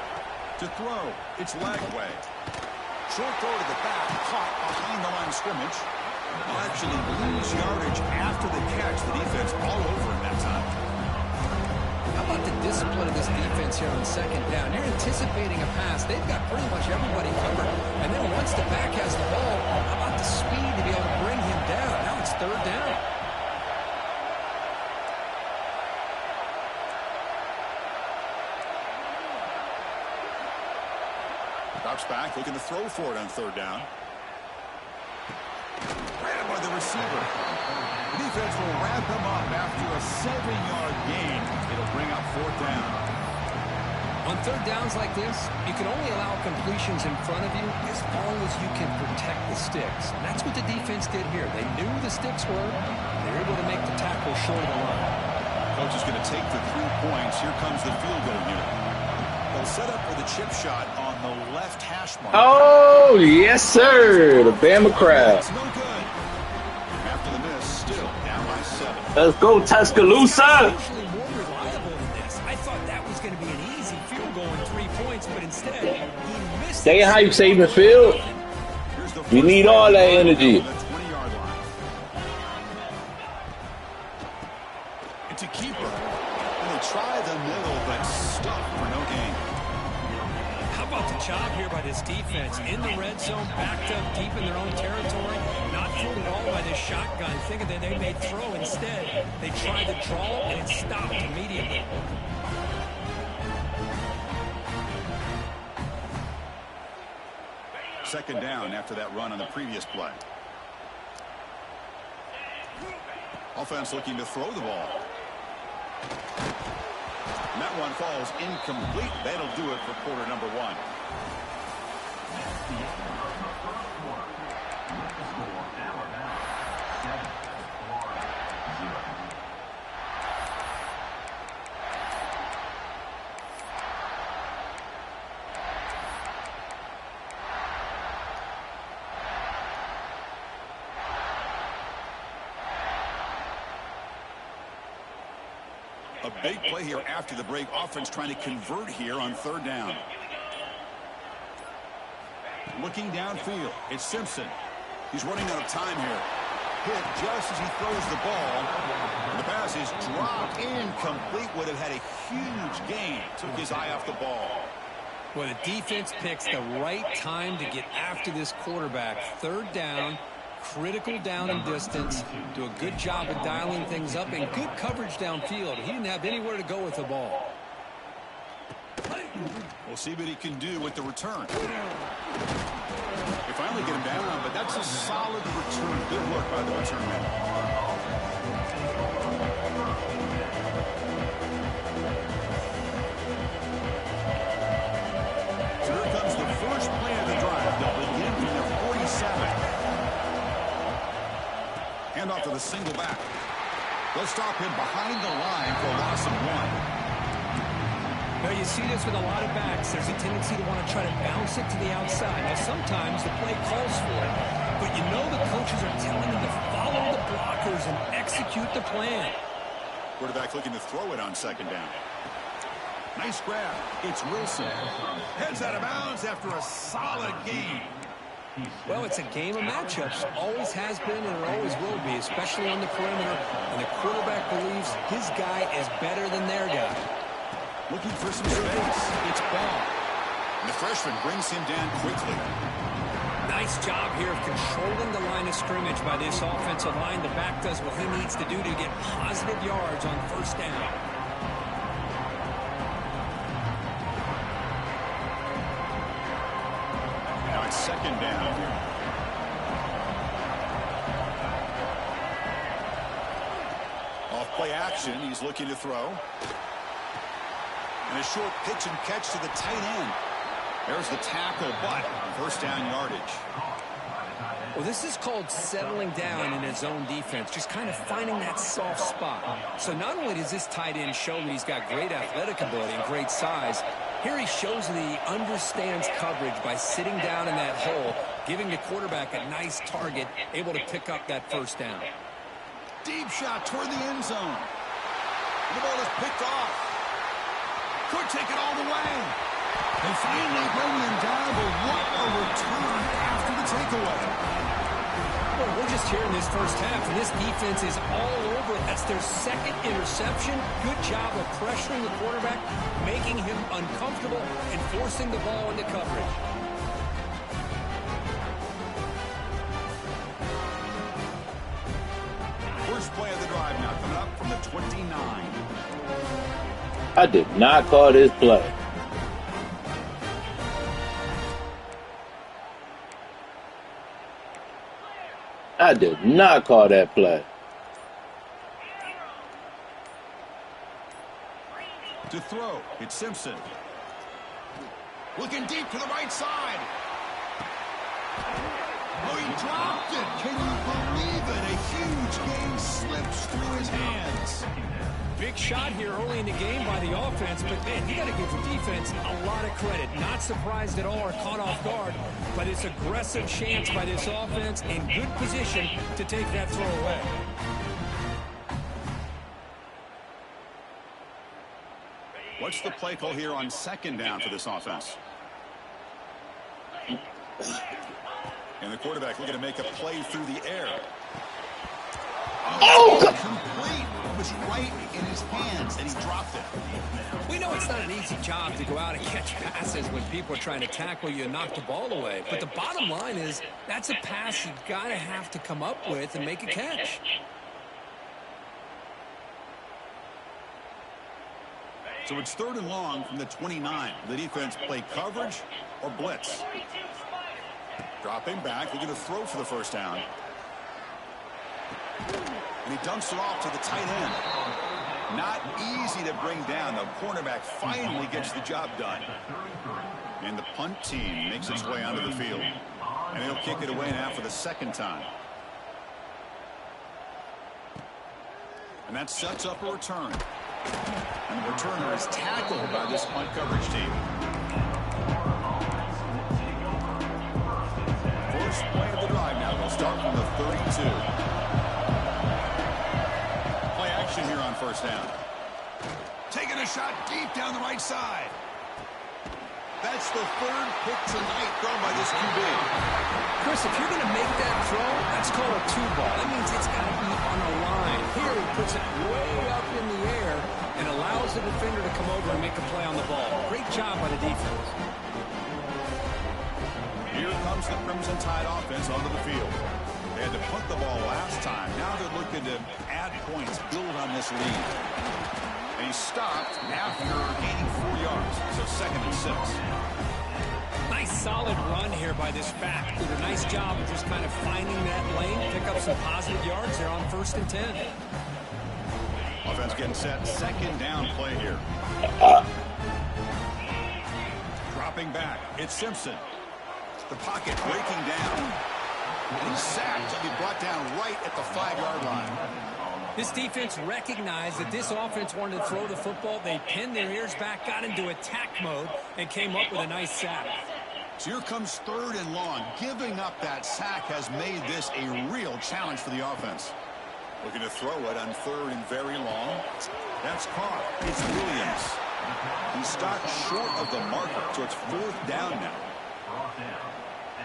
to throw. It's Lagway. Short throw to the back, caught behind the line of scrimmage. Will actually lose yardage after the catch. The defense all over him that time. How about the discipline of this defense here on 2nd down? You're anticipating a pass. They've got pretty much everybody covered. And then once the back has the ball, how about the speed to be able to bring him down? Now it's 3rd down. Drops back, looking to throw for it on 3rd down. Grabbed by the receiver. The defense will wrap him up after a 7-yard gain. It'll bring up 4th down. On 3rd downs like this, you can only allow completions in front of you as long as you can protect the sticks. And that's what the defense did here. They knew the sticks were. They were able to make the tackle short of the line. Coach is going to take the 3 points. Here comes the field goal unit. They'll set up for the chip shot on the left hash mark. Oh, yes, sir. The Bama crowd. It's no good. After the miss, still down by 7. Let's go, Tuscaloosa. Usually more reliable than this. I thought that was going to be an easy field goal in 3 points, but instead he missed. Stay how you save the field. You need all that energy. It's a keeper. And they try the middle, but stuck for no gain. How about the job here by this defense? In the red zone, backed up deep in their own territory, not fooled at all by this shotgun, thinking that they may throw. Instead, they tried to draw, and it stopped immediately. Second down after that run on the previous play. Offense looking to throw the ball. And that one falls incomplete. That'll do it for quarter number 1. A big play here after the break. Offense trying to convert here on third down. Looking downfield, it's Simpson. He's running out of time here. Hit just as he throws the ball. And the pass is dropped incomplete. Would have had a huge gain. Took his eye off the ball. Well, the defense picks the right time to get after this quarterback. Third down, critical down and distance. Do a good job of dialing things up and good coverage downfield. He didn't have anywhere to go with the ball. We'll see what he can do with the return. They finally get him down, but that's a solid return. Good work by the return man. So here comes the first play of the drive. They'll begin from the 47. Hand off to the single back. They'll stop him behind the line for a loss of 1. Now, you see this with a lot of backs. There's a tendency to want to try to bounce it to the outside. Now, sometimes the play calls for it, but you know the coaches are telling them to follow the blockers and execute the plan. Quarterback looking to throw it on second down. Nice grab. It's Wilson. Heads out of bounds after a solid game. Well, it's a game of matchups. Always has been and it always will be, especially on the perimeter. And the quarterback believes his guy is better than their guy. Looking for some space. It's Ball. And the freshman brings him down quickly. Nice job here of controlling the line of scrimmage by this offensive line. The back does what he needs to do to get positive yards on first down. Now it's second down. Off play action. He's looking to throw. And a short pitch and catch to the tight end. There's the tackle, but first down yardage. Well, this is called settling down in his own defense, just kind of finding that soft spot. So not only does this tight end show that he's got great athletic ability and great size, here he shows that he understands coverage by sitting down in that hole, giving the quarterback a nice target, able to pick up that first down. Deep shot toward the end zone. The ball is picked off. Could take it all the way. They finally bring him down, but what a return after the takeaway. Well, we're just here in this first half, and this defense is all over it. That's their second interception. Good job of pressuring the quarterback, making him uncomfortable, and forcing the ball into coverage. First play of the drive now coming up from the 29. I did not call this play. I did not call that play. To throw, it's Simpson. Looking deep to the right side. Oh, he dropped it. Can you believe it? A huge game slips through his hands. Big shot here early in the game by the offense, but man, you got to give the defense a lot of credit. Not surprised at all or caught off guard, but it's aggressive chance by this offense in good position to take that throw away. What's the play call here on second down for this offense? And the quarterback looking to make a play through the air. Oh! Complete. It was right in his hands, and he dropped it. We know it's not an easy job to go out and catch passes when people are trying to tackle you and knock the ball away. But the bottom line is that's a pass you've got to have to come up with and make a catch. So it's third and long from the 29. The defense play coverage or blitz. Dropping back, looking to throw for the first down. And he dumps it off to the tight end. Not easy to bring down. The cornerback finally gets the job done. And the punt team makes its way onto the field. And they'll kick it away now for the second time. And that sets up a return. And the returner is tackled by this punt coverage team. First play of the drive now. They'll start from the 32. Play action here on first down. Taking a shot deep down the right side. That's the third pick tonight thrown by this QB. Chris, if you're going to make that throw, that's called a two-ball. That means it's got to be on a line. Here he puts it way up in the air and allows the defender to come over and make a play on the ball. Great job by the defense. Here comes the Crimson Tide offense onto the field. They had to punt the ball last time. Now they're looking to add points, build on this lead. And he stopped after gaining 4 yards. So 2nd and 6. Nice solid run here by this back. Did a nice job of just kind of finding that lane, pick up some positive yards there on 1st and 10. Offense getting set. 2nd down play here. Dropping back. It's Simpson. The pocket breaking down. And he's sacked. He'll be brought down right at the 5-yard line. This defense recognized that this offense wanted to throw the football. They pinned their ears back, got into attack mode, and came up with a nice sack. So here comes 3rd and long. Giving up that sack has made this a real challenge for the offense. Looking to throw it on 3rd and very long. That's caught. It's Williams. He stopped short of the marker, so it's 4th down now.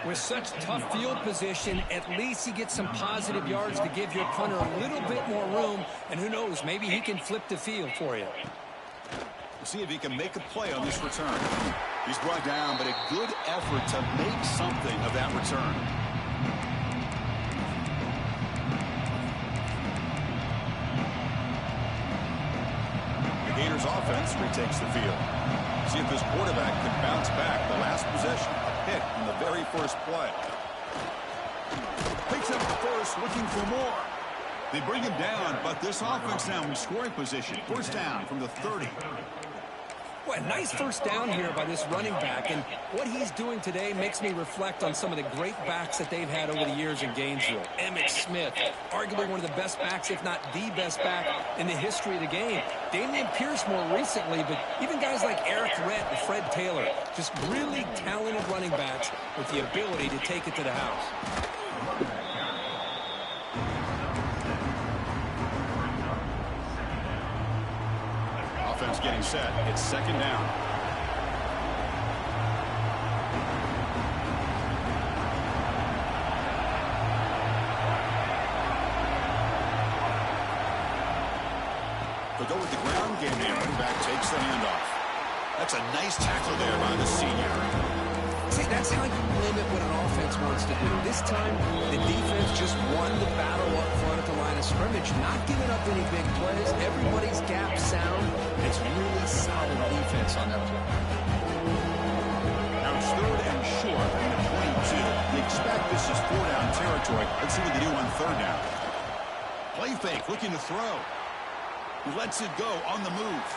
With such tough field position, at least he gets some positive yards to give your punter a little bit more room. And who knows, maybe he can flip the field for you. We'll see if he can make a play on this return. He's brought down, but a good effort to make something of that return. The Gators offense retakes the field. See if this quarterback can bounce back. The last possession, a pick in the very first play. Picks up the first, looking for more. They bring him down, but this offense now in scoring position. 1st down from the 30. Well, nice 1st down here by this running back, and what he's doing today makes me reflect on some of the great backs that they've had over the years in Gainesville. Emmitt Smith, arguably one of the best backs, if not the best back in the history of the game. Damian Pierce more recently, but even guys like Eric Rett and Fred Taylor, just really talented running backs with the ability to take it to the house. Offense getting set. It's 2nd down. They'll go with the ground game. The running back takes the handoff. That's a nice tackle there by the senior. See, that's how you limit what an offense wants to do. This time, the defense just won the battle up front at the line of scrimmage, not giving up any big plays. Everybody's gap sound. It's really solid defense on that play. Now it's 3rd and short from the 22. You expect this is 4-down territory. Let's see what they do on 3rd down. Play fake, looking to throw. He lets it go on the move.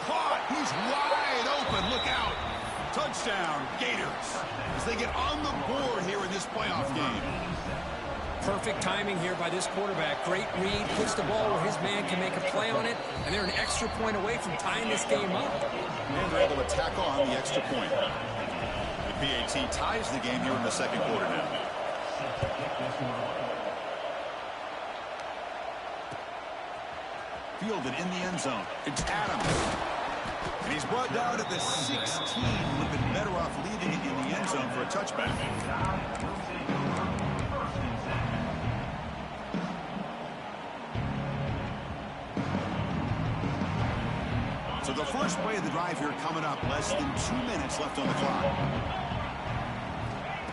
Caught. He's wide open. Look out. Touchdown, Gators, as they get on the board here in this playoff game. Perfect timing here by this quarterback. Great read, puts the ball where his man can make a play on it, and they're an extra point away from tying this game up. And they're able to tack on the extra point. The PAT ties the game here in the 2nd quarter now. Fielded in the end zone. It's Adams. And he's brought down at the 16. Would have been better off leaving it in the end zone for a touchback. So the first play of the drive here coming up. Less than 2 minutes left on the clock.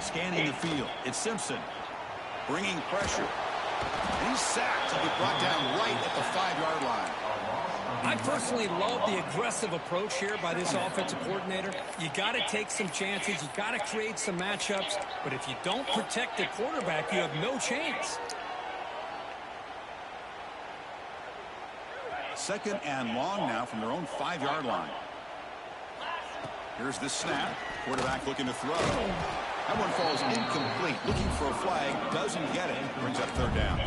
Scanning the field. It's Simpson. Bringing pressure. And he's sacked. He'll be brought down right at the 5-yard line. I personally love the aggressive approach here by this offensive coordinator. You got to take some chances. You got to create some matchups. But if you don't protect the quarterback, you have no chance. second and long now from their own 5-yard line. Here's the snap. Quarterback looking to throw. That one falls incomplete. Looking for a flag. Doesn't get it. Brings up third down.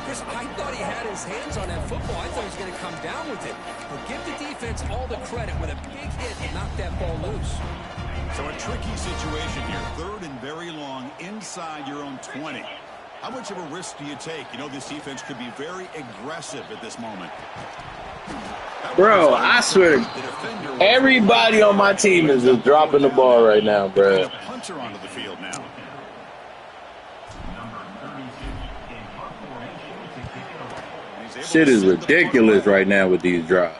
Chris, I thought he had his hands on that football. I thought he was going to come down with it. But give the defense all the credit with a big hit and knock that ball loose. So a tricky situation here. Third and very long inside your own 20. How much of a risk do you take? You know this defense could be very aggressive at this moment. Bro, I swear, everybody on my team is just dropping the ball right now, bro. Punter onto the field now. Shit is ridiculous right now with these drops.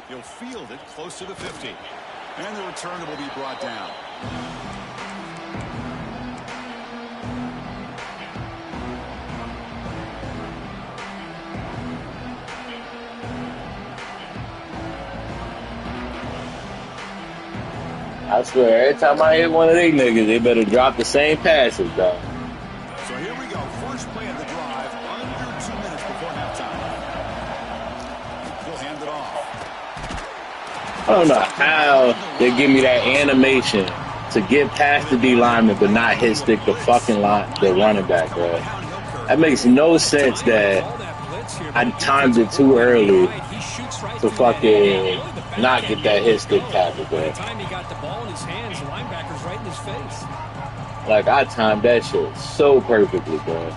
He'll field it close to the 50. And the return will be brought down. I swear, every time I hit one of these niggas, they better drop the same passes, dog. So here we go. First play of the drive, under 2 minutes before halftime. He'll hand it off. I don't know how they give me that animation to get past the D lineman but not hit stick the fucking the running back, bro. That makes no sense that I timed it too early to fucking not get that hit stick tackle, bro. By the time he got the ball in his hands, the linebacker's right in his face. Like, I timed that shit so perfectly, bro.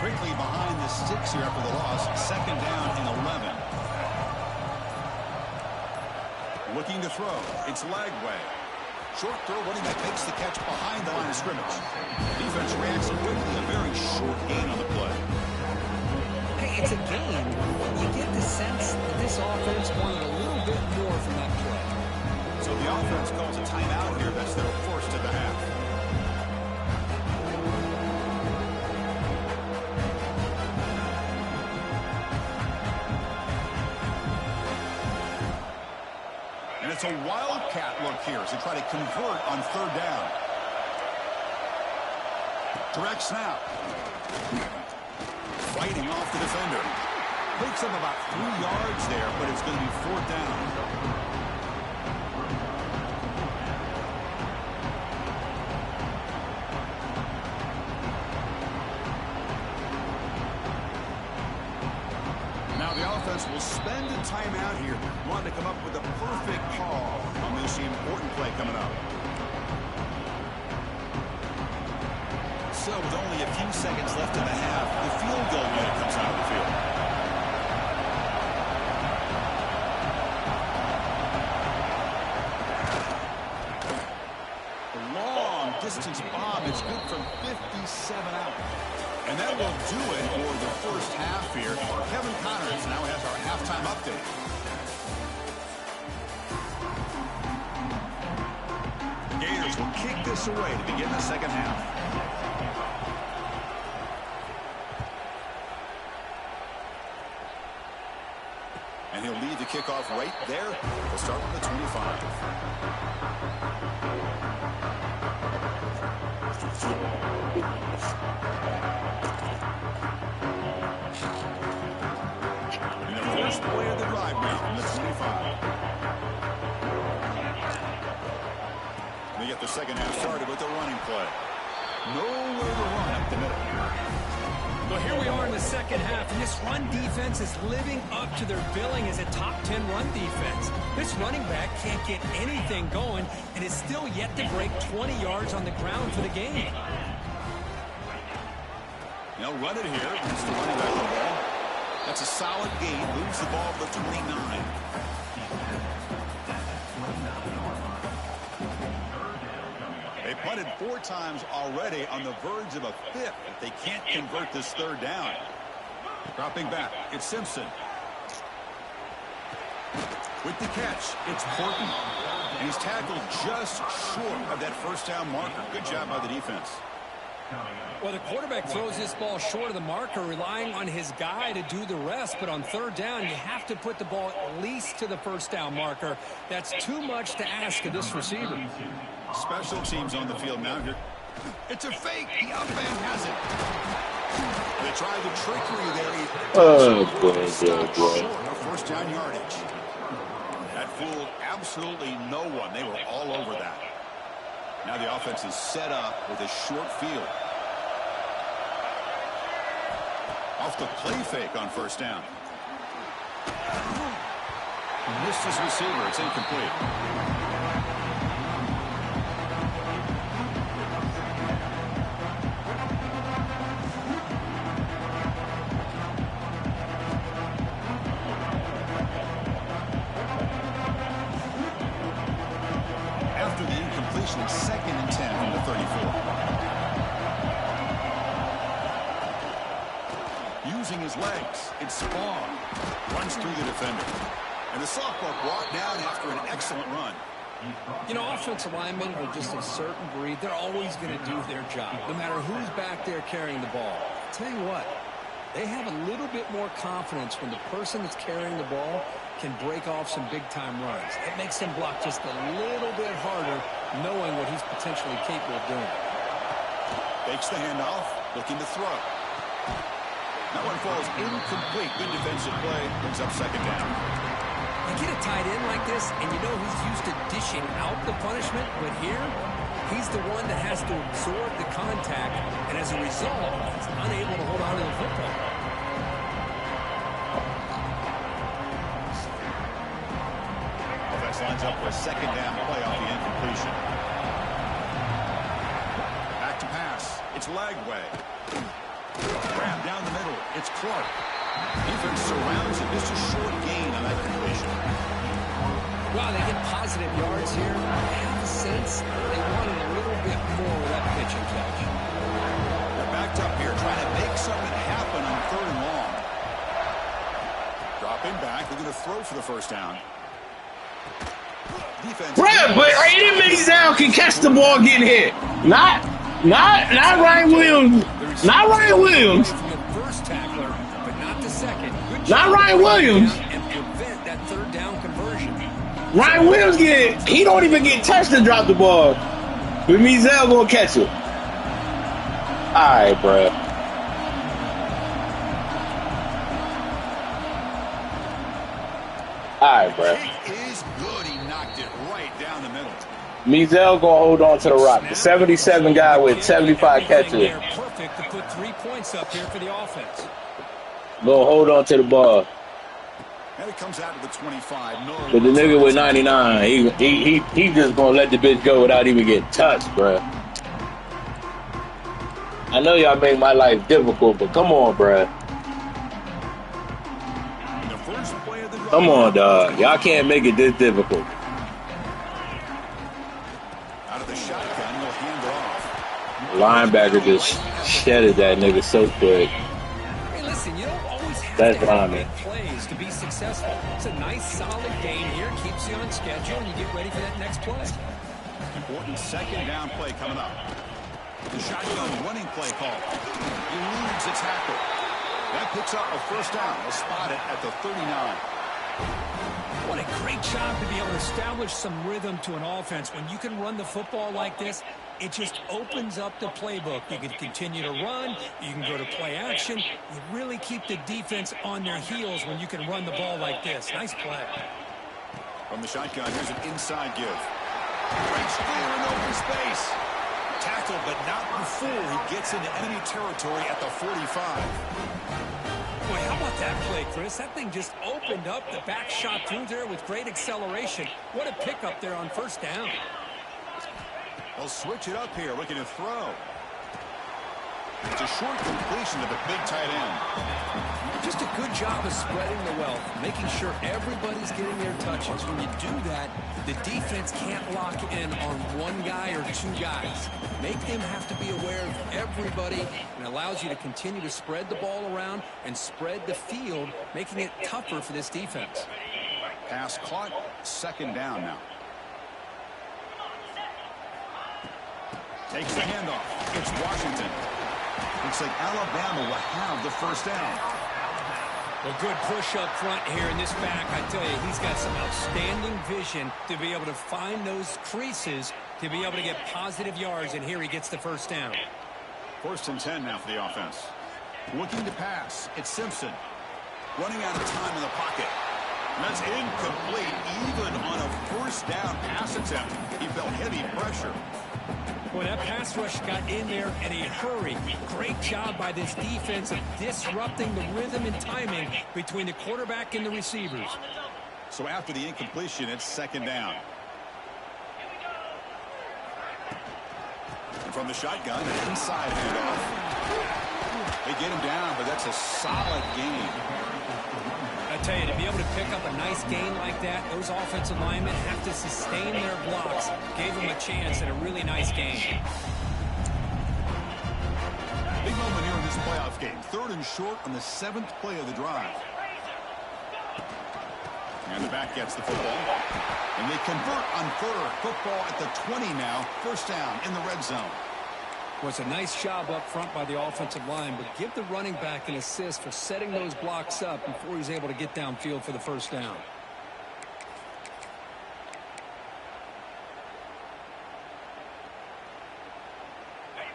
Quickly behind the sticks here after the loss. Second down and 11. Looking to throw. It's Lagway. Short throw, running back makes the catch behind the line of scrimmage. Defense reacts quickly. A very short gain on the play. Hey, it's a game. You get the sense that this offense wanted a little bit more from that play. So the offense calls a timeout here. That's their first of the half. And it's a wildcat look here as they try to convert on third down. Direct snap. Fighting off the defender. Takes him about 3 yards there, but it's going to be fourth down. Now the offense will spend a timeout here, wanting to come up with a perfect call on this important play coming up. So with only a few seconds left in the half, the field goal unit comes out of the field. The long distance bomb is good from 57 out. And that will do it for the first half here. Kevin Connors now has our halftime update. The Gators will kick this away to begin the second half. And he'll lead the kickoff right there. We'll start from the 25. And the first play of the drive now from the 25. They get the second half started with the running play. Nowhere to run up the middle. Well, here we are in the second half, and this run defense is living up to their billing as a top 10 run defense. This running back can't get anything going, and is still yet to break 20 yards on the ground for the game. They'll run it here. It's the running back the ball. That's a solid gain. Moves the ball to the 29. They punted 4 times already, on the verge of a 5th if they can't convert this third down. Dropping back, it's Simpson. With the catch, it's Porton. And he's tackled just short of that first down marker. Good job by the defense. Well, the quarterback throws this ball short of the marker, relying on his guy to do the rest. But on third down, you have to put the ball at least to the first down marker. That's too much to ask of this receiver. Special teams on the field now. Here, it's a fake. The up man has it. They tried the trickery there. Short of first down yardage. That fooled absolutely no one. They were all over that. Now the offense is set up with a short field. Off the play fake on first down. Missed his receiver. It's incomplete. After the incompletion, 2nd and 10 from the 34. Using his legs, it's Spawn. Runs through the defender. And the sophomore brought down after an excellent run. You know, offensive linemen are just a certain breed. They're always going to do their job, no matter who's back there carrying the ball. I'll tell you what, they have a little bit more confidence when the person that's carrying the ball can break off some big-time runs. It makes him block just a little bit harder, knowing what he's potentially capable of doing. Fakes the handoff, looking to throw. That one falls incomplete. Good defensive play. Brings up 2nd down. You get a tight end like this, and you know he's used to dishing out the punishment, but here, he's the one that has to absorb the contact, and as a result, he's unable to hold on to the football. Offense lines up for a 2nd down play off the incompletion. Back to pass. It's Lagway. Grab down the middle. It's Clark. Defense surrounds it. Just a short gain on that completion. Wow, they get positive yards here. I have a sense they wanted a little bit more with that pitch and catch. They're backed up here trying to make something happen on 3rd and long. Dropping back. They're going to throw for the first down. Defense. Bruh, but Aiden Mazel can catch the ball getting hit. Not Ryan Williams. Not Ryan Williams. First tackler, but not the second. Not Ryan Williams. And prevent that 3rd down conversion. Ryan Williams he don't even get touched to drop the ball. But Mazel gonna catch it. Alright, bruh. Alright, bruh. Kick is good. He knocked it right down the middle. Mazel gonna hold on to the rock. The 77 guy with 75 catches. Perfect to put 3 points up here for the offense. Gonna hold on to the ball. And it comes out to the 25. But the nigga with 99, he just gonna let the bitch go without even getting touched, bruh. I know y'all make my life difficult, but come on, bruh. Come on, dog. Y'all can't make it this difficult. Out of the shotgun, he'll hand it off. Linebacker just shedded that nigga so quick. Hey, listen, you don't always have That's to have lineman. big plays to be successful. It's a nice, solid game here. Keeps you on schedule, and you get ready for that next play. Important 2nd down play coming up. The shotgun running play call. Eludes a tackle. That picks up a first down. They'll spot it at the 39. What a great job to be able to establish some rhythm to an offense. When you can run the football like this, it just opens up the playbook. You can continue to run. You can go to play action. You really keep the defense on their heels when you can run the ball like this. Nice play. From the shotgun, here's an inside give. Breaks clear in open space. Tackled, but not before he gets into enemy territory at the 45. Boy, how about that play, Chris? That thing just opened up. The back shot through there with great acceleration. What a pickup there on first down. They'll switch it up here, looking to throw. It's a short completion to the big tight end. Just a good job of spreading the wealth, making sure everybody's getting their touches. When you do that, the defense can't lock in on one guy or 2 guys. Make them have to be aware of everybody, and allows you to continue to spread the ball around and spread the field, making it tougher for this defense. Pass caught, 2nd down now. Takes the handoff. It's Washington. Looks like Alabama will have the first down. Well, good push up front here in this back. I tell you, he's got some outstanding vision to be able to find those creases, to be able to get positive yards, and here he gets the first down. 1st and 10 now for the offense. Looking to pass. It's Simpson. Running out of time in the pocket. And that's incomplete. Even on a first down pass attempt, he felt heavy pressure. Well, that pass rush got in there in a hurry. Great job by this defense of disrupting the rhythm and timing between the quarterback and the receivers. So after the incompletion, it's 2nd down. And from the shotgun, an inside handoff. They get him down, but that's a solid gain. I tell you, to be able to pick up a nice gain like that, those offensive linemen have to sustain their blocks. Gave them a chance at a really nice gain. Big moment here in this playoff game. 3rd and short on the 7th play of the drive. And the back gets the football. And they convert on 3rd. Football at the 20 now. First down in the red zone. Was a nice job up front by the offensive line, but give the running back an assist for setting those blocks up before he's able to get downfield for the first down.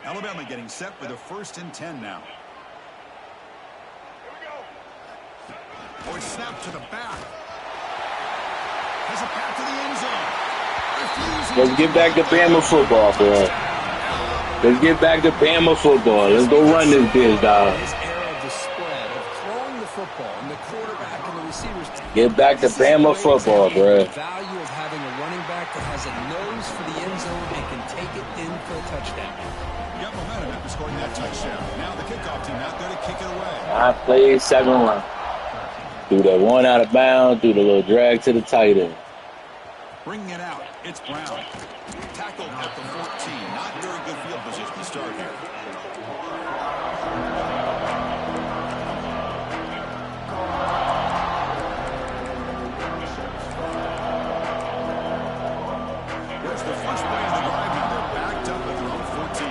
Alabama getting set for the 1st and 10 now. Oh, it's snapped to the back. Has a path to the end zone. Let's get back to Bama football, bro. Let's get back to Bama football. Let's go run this bitch, dog. This era of the spread, of throwing the football, and the quarterback and the receivers. Get back to Bama football, bro. The value of having a running back that has a nose for the end zone and can take it in for a touchdown. Got momentum after scoring that touchdown. Now the kickoff team out there to kick it away. I played 7 run. Do that one out of bounds, do the little drag to the tight end. Bringing it out, it's Brown. Tackled at the 14. Not very good field position to start here. Here's the first play of the drive now. They're backed up at their own 14.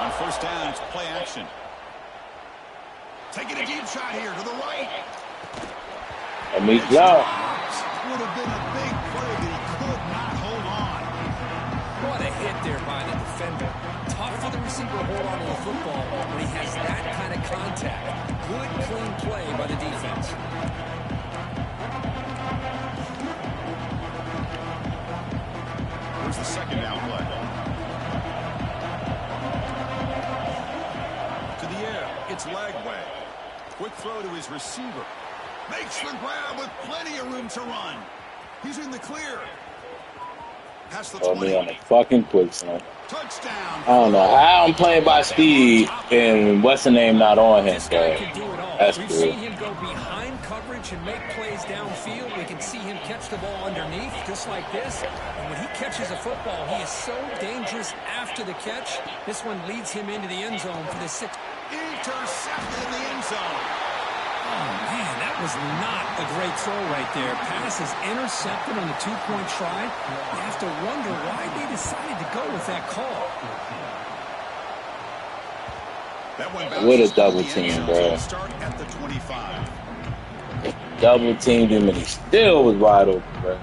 On first down, it's play action. Taking a deep shot here to the right. Let me go. Would have been a big play, but he could not hold on. What a hit there by the defender. Tough for the receiver to hold on to the football when he has that kind of contact. Good, clean play by the defense. Here's the 2nd down play. To the air, it's Lagway. Quick throw to his receiver. Makes the grab with plenty of room to run. He's in the clear. Past the 20. Me on the fucking quicksand. Touchdown. I don't know how I'm playing by speed and what's the name not on him, This bro. guy can do it all. That's We've good. seen him go behind coverage and make plays downfield. We can see him catch the ball underneath, just like this. And when he catches a football, he is so dangerous after the catch. This one leads him into the end zone for the 6th. Intercepted in the end zone. Oh, man, that was not a great throw right there. Pass is intercepted on the 2-point try. You have to wonder why they decided to go with that call. That one What a bounces double in the end team, zone. bro. Start at the 25. Double teamed him and he still was wide open, bro.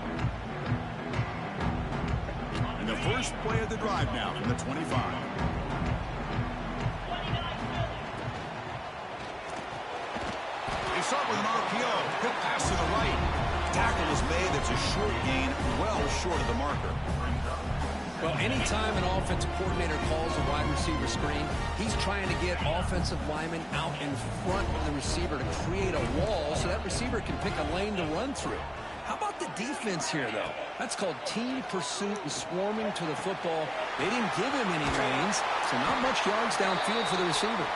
And the first play of the drive now from the 25. They start with an RPO. Quick pass to the right. Tackle is made. That's a short gain, well short of the marker. Well, anytime an offensive coordinator calls a wide receiver screen, he's trying to get offensive linemen out in front of the receiver to create a wall so that receiver can pick a lane to run through. How about the defense here, though? That's called team pursuit and swarming to the football. They didn't give him any lanes, so not much yards downfield for the receiver.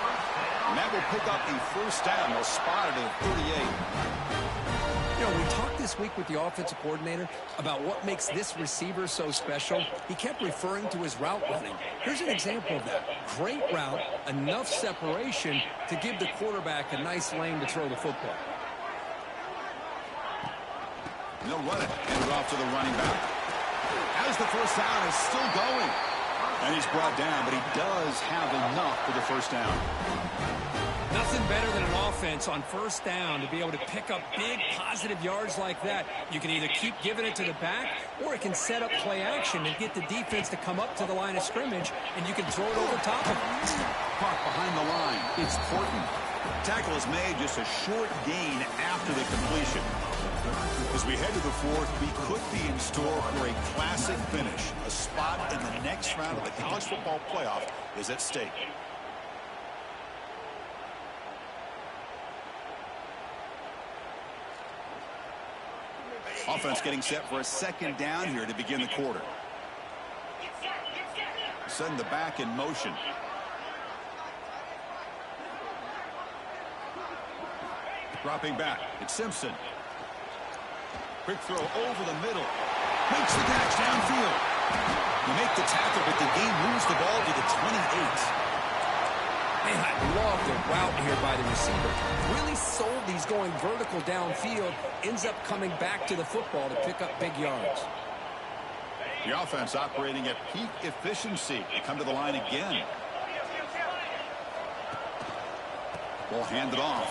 And that will pick up the first down. They'll spot it at 38. You know, we talked this week with the offensive coordinator about what makes this receiver so special. He kept referring to his route running. Here's an example of that. Great route, enough separation to give the quarterback a nice lane to throw the football. They'll run it. Hand it off to the running back. Has the first down, is still going. And he's brought down, but he does have enough for the first down. Nothing better than an offense on first down to be able to pick up big positive yards like that. You can either keep giving it to the back, or it can set up play action and get the defense to come up to the line of scrimmage, and you can throw it over top of them. Park behind the line. It's Horton. Tackle is made, just a short gain after the completion. As we head to the fourth, we could be in store for a classic finish. A spot in the next round of the college football playoff is at stake. Offense getting set for a second down here to begin the quarter. Send the back in motion. Dropping back, it's Simpson. Quick throw over the middle. Makes the catch downfield. You make the tackle, but the game moves the ball to the 28. Man, I love the route here by the receiver. Really sold these going vertical downfield. Ends up coming back to the football to pick up big yards. The offense operating at peak efficiency. They come to the line again. Ball handed off.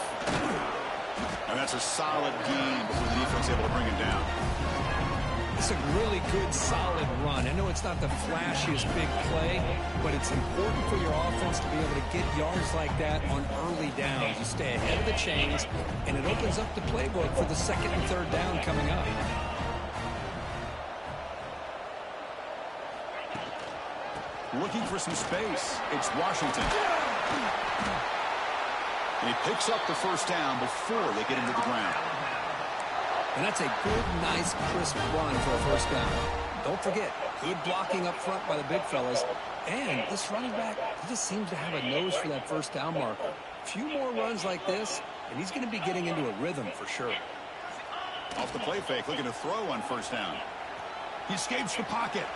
And that's a solid gain before the defense able to bring him down. It's a really good, solid run. I know it's not the flashiest big play, but it's important for your offense to be able to get yards like that on early downs. You stay ahead of the chains, and it opens up the playbook for the second and third down coming up. Looking for some space. It's Washington. And he picks up the first down before they get him to the ground. And that's a good, nice, crisp run for a first down. Don't forget, good blocking up front by the big fellas. And this running back, he just seems to have a nose for that first down marker. A few more runs like this, and he's going to be getting into a rhythm for sure. Off the play fake, looking to throw on first down. He escapes the pocket.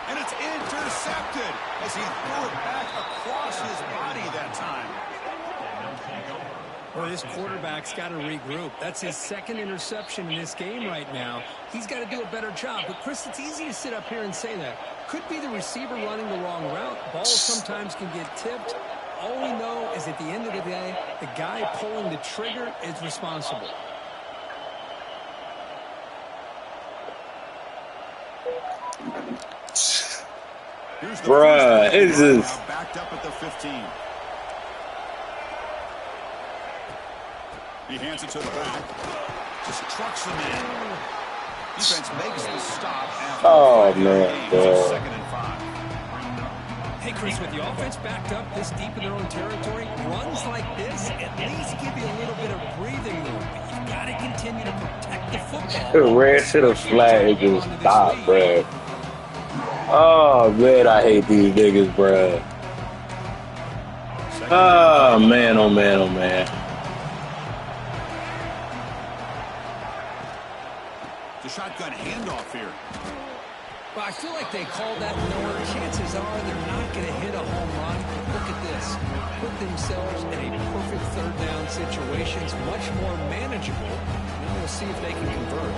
And it's intercepted as he threw it back across his body that time. Well, this quarterback's got to regroup. That's his second interception in this game right now. He's got to do a better job. But, Chris, it's easy to sit up here and say that. Could be the receiver running the wrong route. Balls sometimes can get tipped. All we know is at the end of the day, the guy pulling the trigger is responsible. Here's the Bruh, it's just... backed up at the 15. He hands it to the back. Just trucks him in. Defense makes the stop after second and 5. Hey, Chris, with the offense backed up this deep in their own territory, runs like this at least give you a little bit of breathing room. But you've got to continue to protect the football. The red should have flagged and stopped, bruh. Oh, man, I hate these niggas, bruh. Oh, man, oh, man, oh, man. The shotgun handoff here. Well, I feel like they called that knowing chances are they're not going to hit a home run. Look at this. Put themselves in a perfect third down situation. It's much more manageable. And we'll see if they can convert.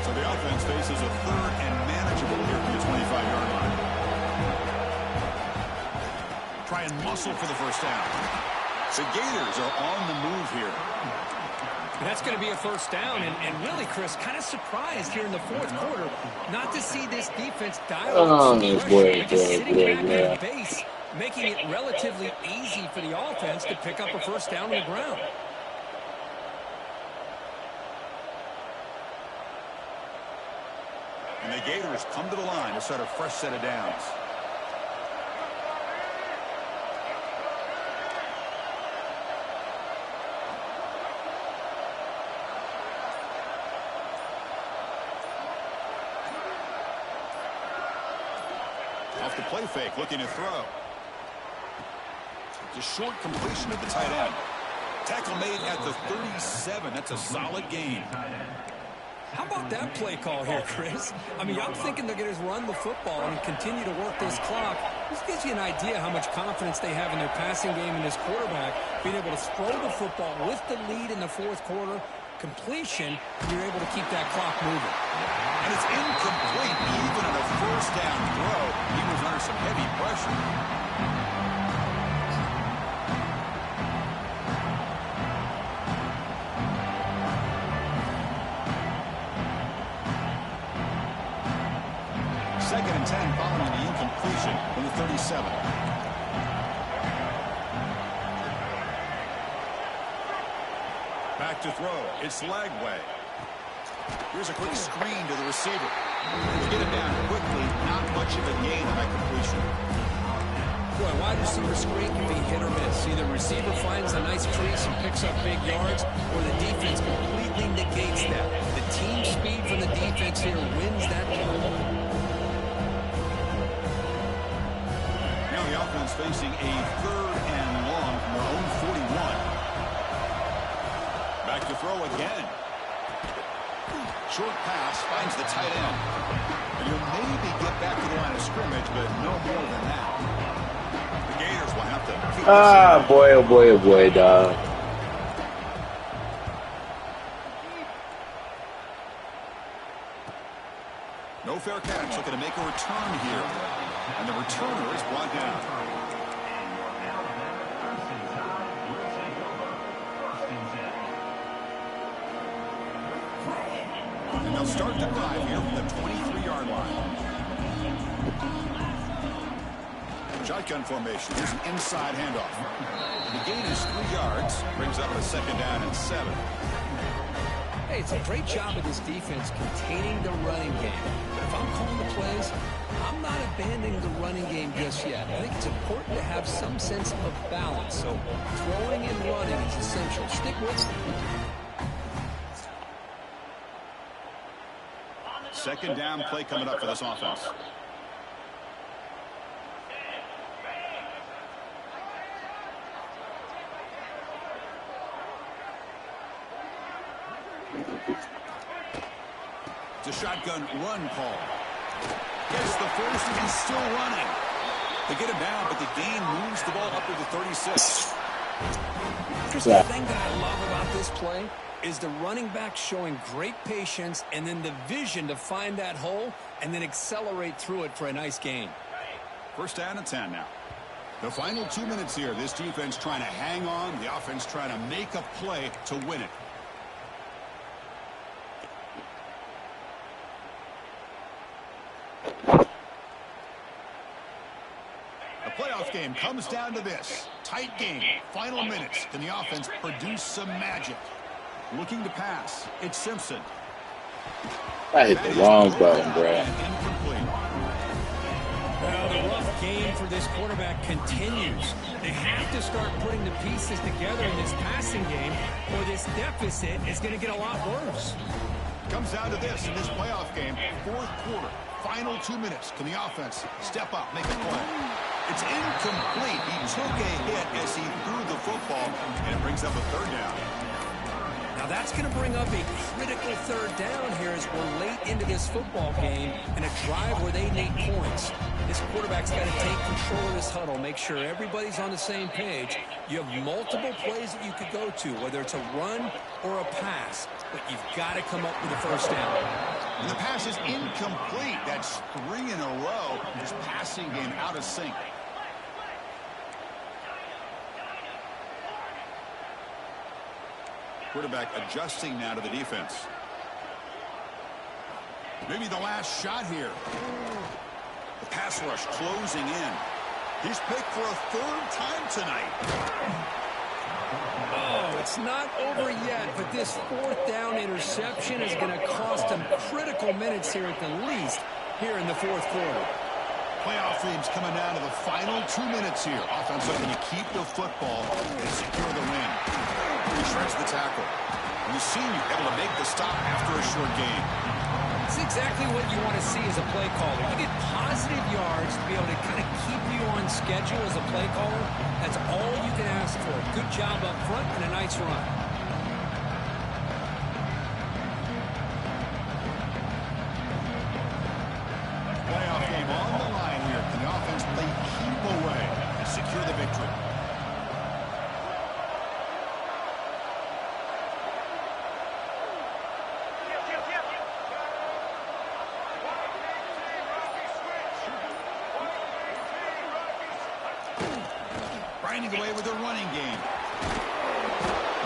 So the offense faces a third and manageable here from the 25-yard line. Try and muscle for the first down. The Gators are on the move here. That's going to be a first down, and really, Chris, kind of surprised here in the fourth quarter not to see this defense dial up some pressure, just sitting back in the base, making it relatively easy for the offense to pick up a first down on the ground. And the Gators come to the line to start a fresh set of downs. Off the play fake, looking to throw. It's a short completion at the tight end. Tackle made at the 37. That's a solid gain. How about that play call here, Chris? I mean, I'm thinking they're going to run the football and continue to work this clock. This gives you an idea how much confidence they have in their passing game and this quarterback being able to throw the football with the lead in the fourth quarter completion, and you're able to keep that clock moving. And it's incomplete. Even on a first down throw, he was under some heavy pressure. Second and 10 following the incompletion from the 37. Back to throw. It's Lagway. Here's a quick screen to the receiver. They get him down quickly. Not much of a gain on that completion. Boy, wide receiver screen can be hit or miss. Either receiver finds a nice crease and picks up big yards, or the defense completely negates that. The team speed from the defense here wins that game. Now the offense facing a 3rd and long from their own 41. Back to throw again. Short pass finds the tight end. And you'll maybe get back to the line of scrimmage, but no more than that. The Gators will have to keep this Ah, boy, oh boy, oh boy, dog. No fair catch, looking to make a return here. And the returner is brought down. And they'll start the drive here from the 23-yard line. Shotgun formation. Here's an inside handoff. The gain is 3 yards. Brings up a 2nd down and 7. Hey, it's a great job of this defense containing the running game. But if I'm calling the plays, I'm not abandoning the running game just yet. I think it's important to have some sense of balance. So throwing and running is essential. Stick with it. 2nd down play coming up for this offense. It's a shotgun run call. Gets the first and he's still running. They get him down, but the gain moves the ball up to the 36. The thing that I love about this play is the running back showing great patience and then the vision to find that hole and then accelerate through it for a nice gain. 1st down and 10 now. The final 2 minutes here. This defense trying to hang on. The offense trying to make a play to win it. The playoff game comes down to this. Tight game. Final minutes. Can the offense produce some magic? Looking to pass. It's Simpson. I hit the wrong button, bro. Incomplete. Well, the rough game for this quarterback continues. They have to start putting the pieces together in this passing game, or this deficit is going to get a lot worse. Comes down to this in this playoff game. 4th quarter. Final 2 minutes. Can the offense step up, make a play? It's incomplete. He took a hit as he threw the football, and it brings up a 3rd down. Now that's going to bring up a critical 3rd down here as we're late into this football game and a drive where they need points. This quarterback's got to take control of this huddle, make sure everybody's on the same page. You have multiple plays that you could go to, whether it's a run or a pass, but you've got to come up with a 1st down. And the pass is incomplete. That's 3 in a row. This passing game out of sync. Quarterback adjusting now to the defense. Maybe the last shot here. The pass rush closing in. He's picked for a 3rd time tonight. Oh, it's not over yet, but this 4th down interception is going to cost them critical minutes here at the least here in the 4th quarter. Playoff themes coming down to the final 2 minutes here. Offense looking to keep the football and secure the win. He shreds the tackle. And the senior able to make the stop after a short gain. It's exactly what you want to see as a play caller. You get positive yards to be able to kind of keep you on schedule as a play caller. That's all you can ask for. Good job up front and a nice run. Playoff game on the line here. Can the offense play keep away and secure the victory? finding a way with the running game.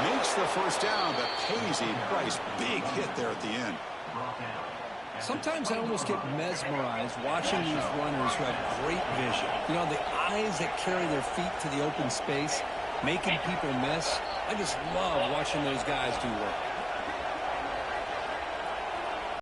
Makes the first down, but pays a price. Big hit there at the end. Sometimes I almost get mesmerized watching these runners who have great vision. You know, the eyes that carry their feet to the open space, making people miss. I just love watching those guys do work.